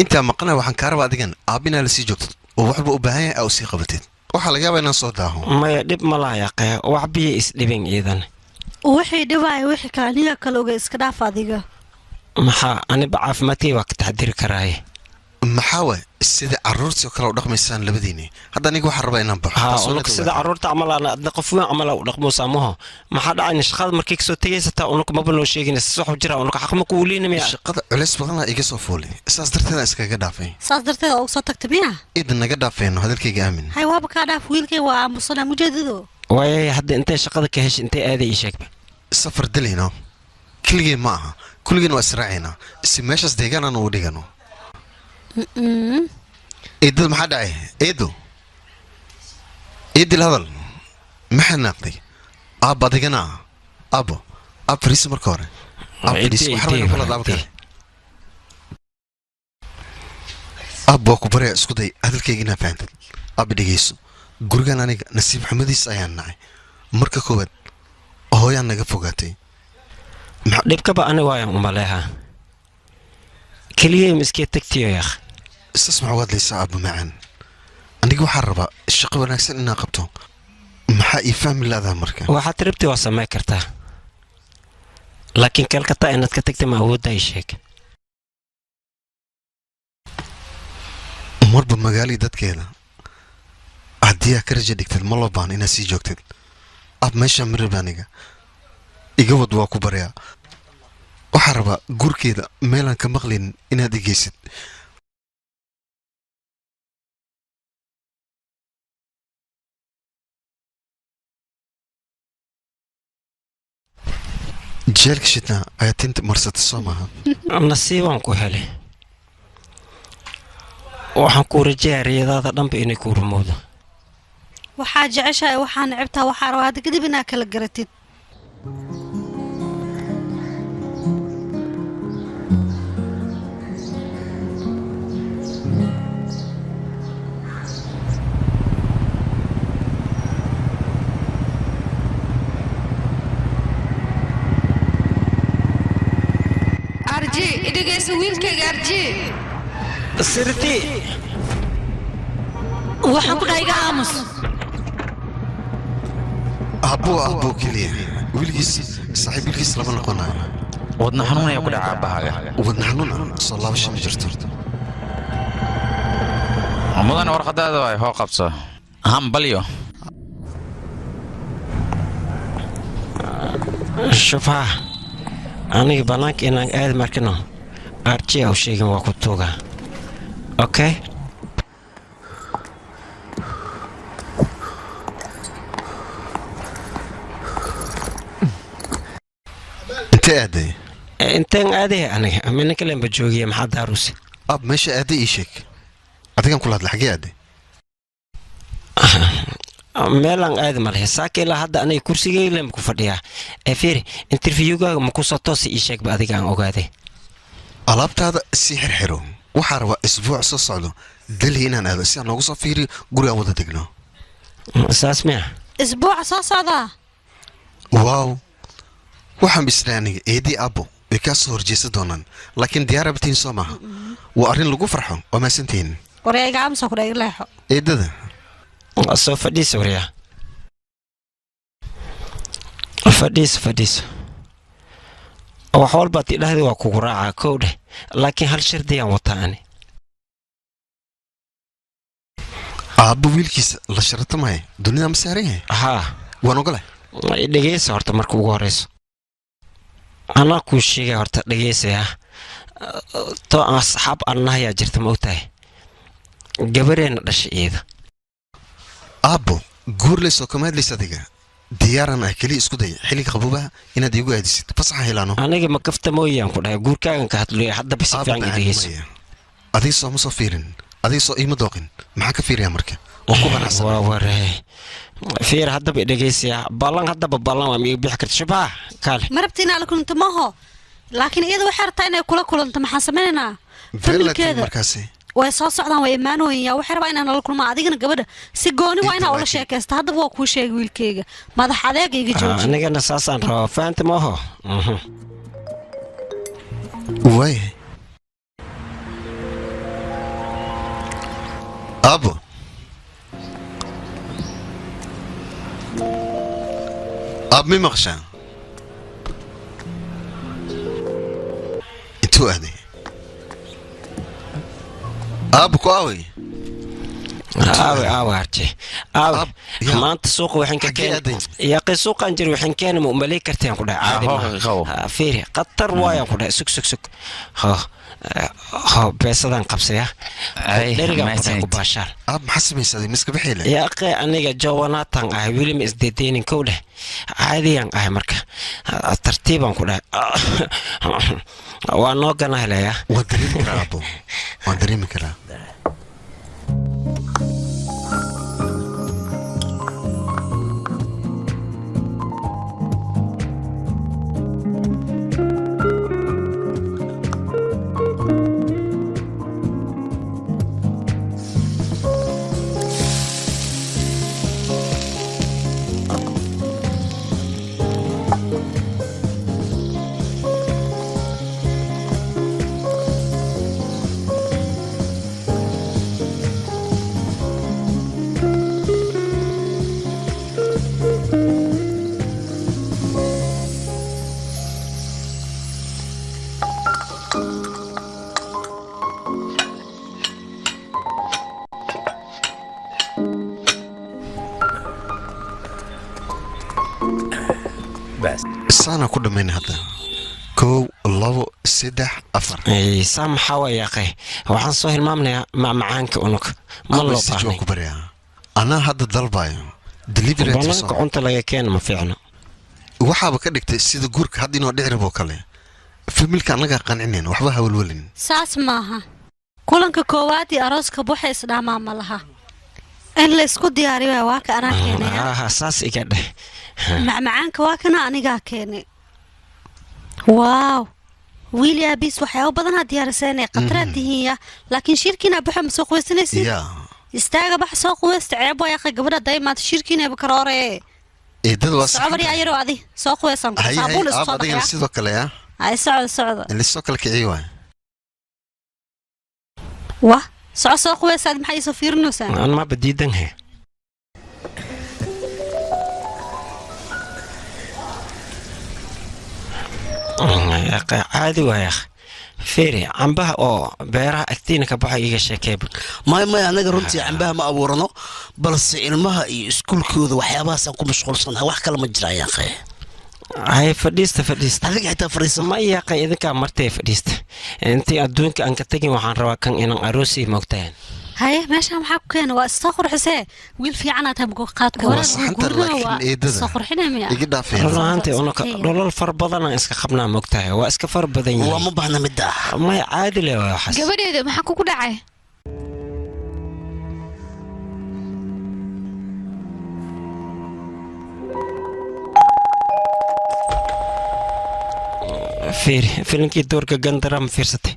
intaa maqanaa waxaan kaa rabaa adigan aabinaa la sii joogtid oo waxba u baahan yahay aa u sii qabatid waxaa laga yaabaa inaan soo daaho maya dhib ma laha yaqee wax biyo isdhibin ciidan wixii dhibaya wixii ka aniga kale oga iska dhaaf adiga maxaa aniba caafimaadkay waa ka taxdiri karaaye maxaawe sida caruurtii oo kale u dhaqmaysaan labadiini hadda aniga waxaan rabaa inaan baxo unug sida caruurta camal adna qof weyn camal u dhaqmo saamaho maxaa dhacayna shaqada markay kasoo tegaysataa unug maba noo sheegina si wax jira unug xaq ma ku weliinamaya shaqada culays badan iga soo foolay saas darteed iskaga dhaafay saas darteed oo soo tagtay miya idin naga dhaafayno hadalkayga aamin hay waaba ka dhaaf wiilkay waa aamusana mujeedado waay hadda intay shaqada ka heshay intay aaday ii sheegba safar dalino kulligeen ma aha kulligeen waa israacayna si meeshaas deegaan aan ugu dhigano eedada maxaa dhacay eedo eedil hadal maxaa naaqday aab adigana abo aab fariisa marka hore aab waa ku baraya isku day hadalkayga inaa fahantad aab dhegeyso gurigan aniga nasiib xumadiis ayaan nacay marka koowaad hooyaan naga fogaatay dhibkaba aniga waayaan umaleeha keliya miskee tagtiyo yaakh isas maxaa waad laysaa abu macaan aniga waxaan rabaa shaqo wanaagsan inaan qabto maxaa ii fahmi laadaa marka waxaad rabti waa samay kartaa laakiin kalkata inaad ka tagta ma awoodda ii sheeg marba magaalii dadkeeda haddii aa ka raja dhigtad ma loo baahan inaad sii joogtid ab meeshaa marib aniga iga wad waa ku baryaa waxaan rabaa gurkeeda meelaan ka maqlaynin inaad igeysid jeelka shidnaa ayaa tinta marsata soo maaha nasiibaan ku helay waxaan kuu rajayaa riyadaada dhanba inay kuu rumowdo waxaa jeceshahay waxaa necabtaa waxaa rabaa hadda kadib inaa kala garatid dhegayso wiilkayga arji sirti waxaan ku dhahay iga aamus abbo keliya wiilkiis saaxiib wiilkiis lama noqonayo wadna xanuun ayaa ku dhaca aabahaaga wadna xanuun soo laabasho ma jirto mudan warqadaada waay hoo qabso hambalyo shufaa aniga bannaanka inaan aadi markino arjiya u sheegin waa ku tuuga okay inteen aaday aniga mina kalenba joogiya maxaa daarusi ab meesha aaday ii sheeg adigan kula hadla xagee aaday meelaan aadi ma lehe saaka ilaa hadda aniga kursigaylen ku fadhiyaa fiiri interviewgaaga ma ku soo toosi ii sheegba adiga aan ogaaday alaabtaada si xirxiro waxaa rabaa isbuuc soo socdo dali inaan aado si aan noogu soo fiiriyo guri aan wada degno saas miya isbuuca soo socdaa waaw waxaan bisnaa aniga eedii abbo way kaa soo horjeesa doonaan laakiin diyaar abtiin soo maaha waa arrin lagu farxo waa maasantihiin wareega amsa ku dhaga leexo eedada soo fadhiisa waryaa fadhiisa wax walbaad idhahday waa kugu raacaa kow dheh laakiin hal shardiyaan wataa ani aabbo wiilkiisa la sharata maaye dunida ma saaran yahay haa waan ogole dhegeysa horta marka ugu horeyso anaa kuu sheegay horta dhegeysaya to asxaab annahayaa jirta ma ogtahay gabareenna dhashay iyada aabbo guur laysoo kama hadlaysa adiga diyaaran ah keliya isku day xilliga qabuubaha inaad iigu aadisid fasaxa helaano aniga ma kafta mooyaan ku dhahay guurkaagan ka hadlaya haddaba si fiican dhegeyso adiga soo ma soo fiirin adiga soo iima dooqin maxaa ka fiiraya marka waan ku qanacsan waa waree fiir haddaba dhegeysayaa ballan haddaba ballan waa miiga bixi karta shabaa kaale ma rabti inaa la kulanto maaho laakiin iyada waxay rabtaa inay kula kulanto maxaan samaynaynaa familkeeda markaasi way soo socdaan way imaanooyin waxay rabaa inaan nala kulmaa adigana gabadha si gooni waa inaa ula sheekaysta haddaba waa kuu sheegay wiilkayga madax adeega iga jooji anigana saasaan rabaa faanta maaho waay aabbo aab mi maqshaa intuu aaday aabbo ku aaway aawe arje aawe maanta suuqa waxaan ka keenay yaaqi suuqan jir waxaan keenay ma umalay kartaan ku dhahay caadi fiiri qatar waayaan ku dhahay sug beesadan qabsaya dherigan ku baashaan aab maxaa samaysaday miska bixiile yaaqi aniga jowanatan ah weli ma isdeedeynin kow dheh caadiyaan ahay marka tartiibaan ku dhahay waa noo gana helaya waan dareemi karaa aabbo waan dareemi karaa saana ku dhammayn hadda 1 2 3 4 saa maxaa waa yaaqay waxaan soo hilmaamnayaa macmacaanka unug ma loo baahnay anaa hadda dalbayo delivery bannaanka cunta laga keena ma fiicno waxaaba ka dhigtay sida guurka hadda inoo dhici rabo kale familka annagaa qancinayn waxba hawlwelin saas maaha kulanka koowaad iyo arooska buuxa isdhaamaa ma laha in la isku diyaariyo waa ka anaa keenaya saas iga dheh macmacaanka waa kana anigaa keenay waaw wiil yaabiis waxyaabo badanaa diyaariseenay qataraad tihiinya laakiin shirkiina buuxa ma soo quweysanaysid istaaga bax soo quweysta ceeb waa yaqa gabadha daymaad shirkiinaba karoore eedada waa socbar yaa yaroo adi soo quweysan saabuun isku soo baxaya sidoo kale ay socdo in lisoo kale kiciyo waay wah soco soo quweysaad maxay soo fiirinaysaa aan ma badiidanhe caadi waaya feeri cambaha oo beeraha agtiina ka baxay iga sheekeeb may anaga runtii cambaha ma abuurano balse ilmaha iyo iskuulkooda waxyaabahaas aan ku mashquulsanahay wax kale ma jiraan yaaqay hay fadhiista adiga xitaa fadhiisa ma yaaqay idinkaa martay fadhiista intii adduunka aan ka tegin waxaan rabaa kan inaan aroosi moogtahan haye meeshaan maxaa ku keena waa soo qurxisee wiil fiican aad habgo qaad soo qurxinaya iga dhaafeen runtii unaka dholol far badan aan iska qabnaa moogtahay waa iska far badan yihiin waa ma baahna midda may caadi leh waa xas gabadheeda maxaa kugu dhacay filinkii doorka gandara ma fiirsatay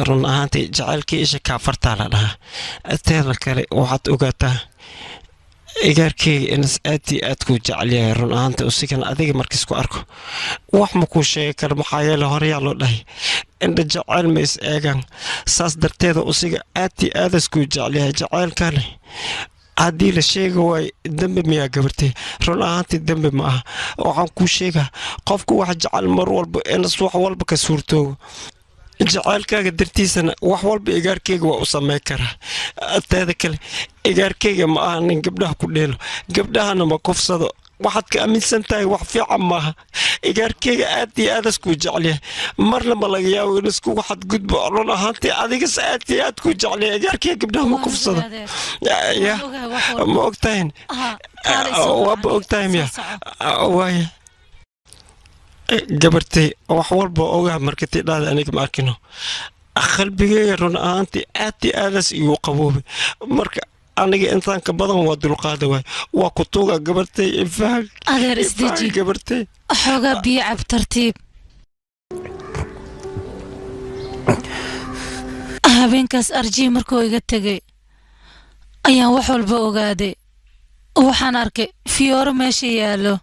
run ahaantii jacaylkii isha kaafartaa la dhahaa teeda kale waxaad ogaataa igaarkeyga inas aad iyo aad kuu jecel yahay run ahaantii usigan adiga markiis ku arko wax ma kuu sheegi karo maxaa yeele horeyaa loo dhahay indha jacayl ma is eegaan saas darteeda usiga aad iyo aadas kuu jecel yahay jacaylkani haddii la sheega waay dembi miyaa gabartay run ahaantii dembi ma aha waxaan kuu sheegaa qofku wax jecel mar walba inas wax walba ka suurtoogo jacaylkaaga dartiisana wax walba igaarkeyga waa u samayn karaa teeda kale igaarkeyga ma aha nin gabdhaha ku dheelo gabdhahana ma kufsado waxaad ka aaminsan tahay wax fiican maaha igaarkeyga aad iyo aadas kuu jecelyahay marna ma laga yaabo in iskugu xadgudbo run ahaantii adigas aad iyo aad kuu jecelyahay igaarkeyga gabdhaha ma kufsado ya ma ogtahin waaba ogtahay miya waaya gabartay wax walba ogaa markatii dhaada aniga ma arkino qalbigeyga run ahaantii aad iyo aadas igu qaboobay marka aniga intaan ka badan waa dulqaada waay waa ku tuuga gabartay ifahag adeer isdeji gabartay xoogaa biyo cab tartiib habeenkaas arjii markuu iga tegay ayaan wax walba ogaaday waxaan arkay fiyooro meesha yaallo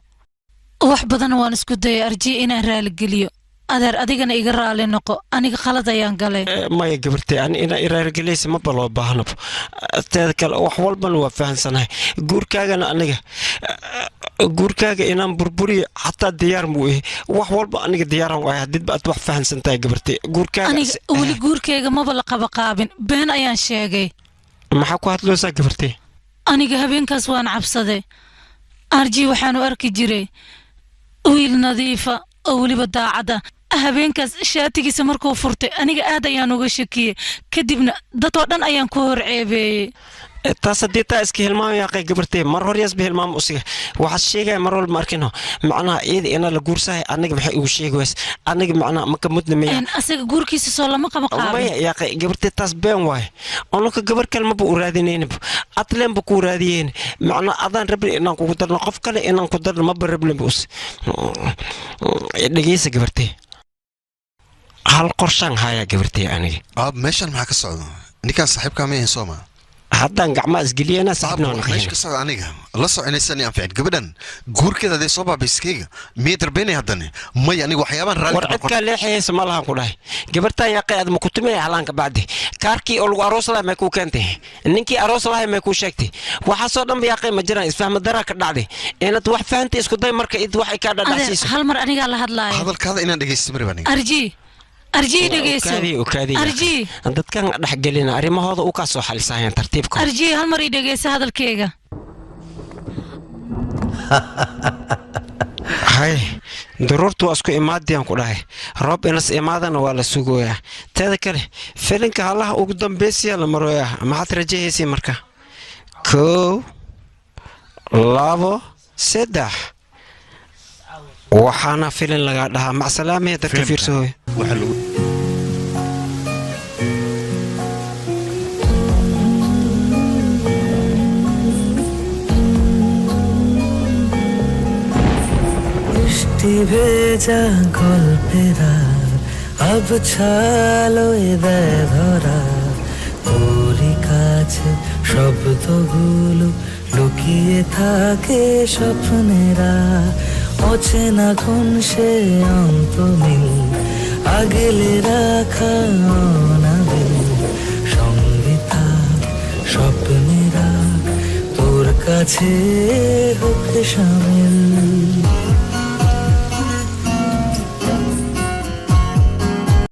wax badan waan isku dayay arjii inaan raaligeliyo adeer adigana iga raali noqo aniga khalad ayaan galay maya gabartay ani inaa iraargelaysa maba loo baahnaba teeda kale wax walbana waa fahansanahay guurkaagana aniga guurkaaga inaan burburiyo xataa diyaar muu yahay wax walba aniga diyaaran waay haddiidba aad wax fahansantahay gabartay guurkaaga aniga weli guurkayga maba la qabaqaabin been ayaan sheegay maxaa ku hadloosaa gabartay aniga habeenkaas waan cabsaday arjii waxaanu arki jiray wiil nadiifa oo weliba daacada habeenkaas shaatigiisa markuu furtay aniga aad ayaan uga shakiyey kadibna dadoo dhan ayaan ku hor ceebeeyey taas haddii taa iska hilmaam yaaqay gabartay mar hor yaasba hilmaam usiga waxaad sheegaya mar walba markino macnaha iyada inaa la guursahay aniga maxay ugu sheegi ways aniga macnaha maka mudna miya asaga guurkiisa soo lama qaba qaabin maya yaaqay gabartay taas been waaye onaka gabar kale maba u raadinaynaba atleen ba kuu raadiyeen macnaha adaan rabin inaan kugu darno qof kale inaan ku darno maba rablinba us dhegeysa gabartay hal qorshaan hayaa gabartay aniga meeshan maxaa ka socda ninkaan saaxiibkaa ma yahin sooma haddaan gacmaa isgeliyana saxibnaa aniga la soconaysan aan ficid gabadhan guurkeeda hadee soo baabayskeyga miyay darbeynay haddane may aniga waxyaabaan raali war cidkaa leexayaysa ma lahan ku dhahay gabartaan yaaqay aad ma ku tumaya halaanka bacdi kaarkii oo lagu aroos lahay may kuu keentay ninkii aroos lahay may kuu sheegtay waxaasoo dhanba yaaqay ma jiraan isfahma daraa ka dhacday inaad wax fahantay isku day marka id waxay kaa dhadhacsiiso hal mar anigaa la hadlaayo hadalkaada inaan dhegeysta marib aniga arjii arjii dhegeyso arjii dadkan dhaxgelina arrimahooda u ka soo xalisayaan tartiibka arjii hal mar ii dhegeyso hadalkeyga hay daruurtu waa isku imaadiyaan ku dhahay roob inas imaadana waa la sugoyaa teeda kale filinka halaha ugu dambaysiyaa la marooyaa maxaad rajahaysay marka 1 2 3 waxaana filin laga dhahaa macsalaamee dadka fiirsooy भेजा गल्पेरा अब छालो धरा তোরি কাছে শব্দগুলো লুকিয়ে থাকে স্বপ্নেরা অচেনা কোন সে অন্তমিল আগলে রাখা অনাবিল সঙ্গে কাছে হোক শামিল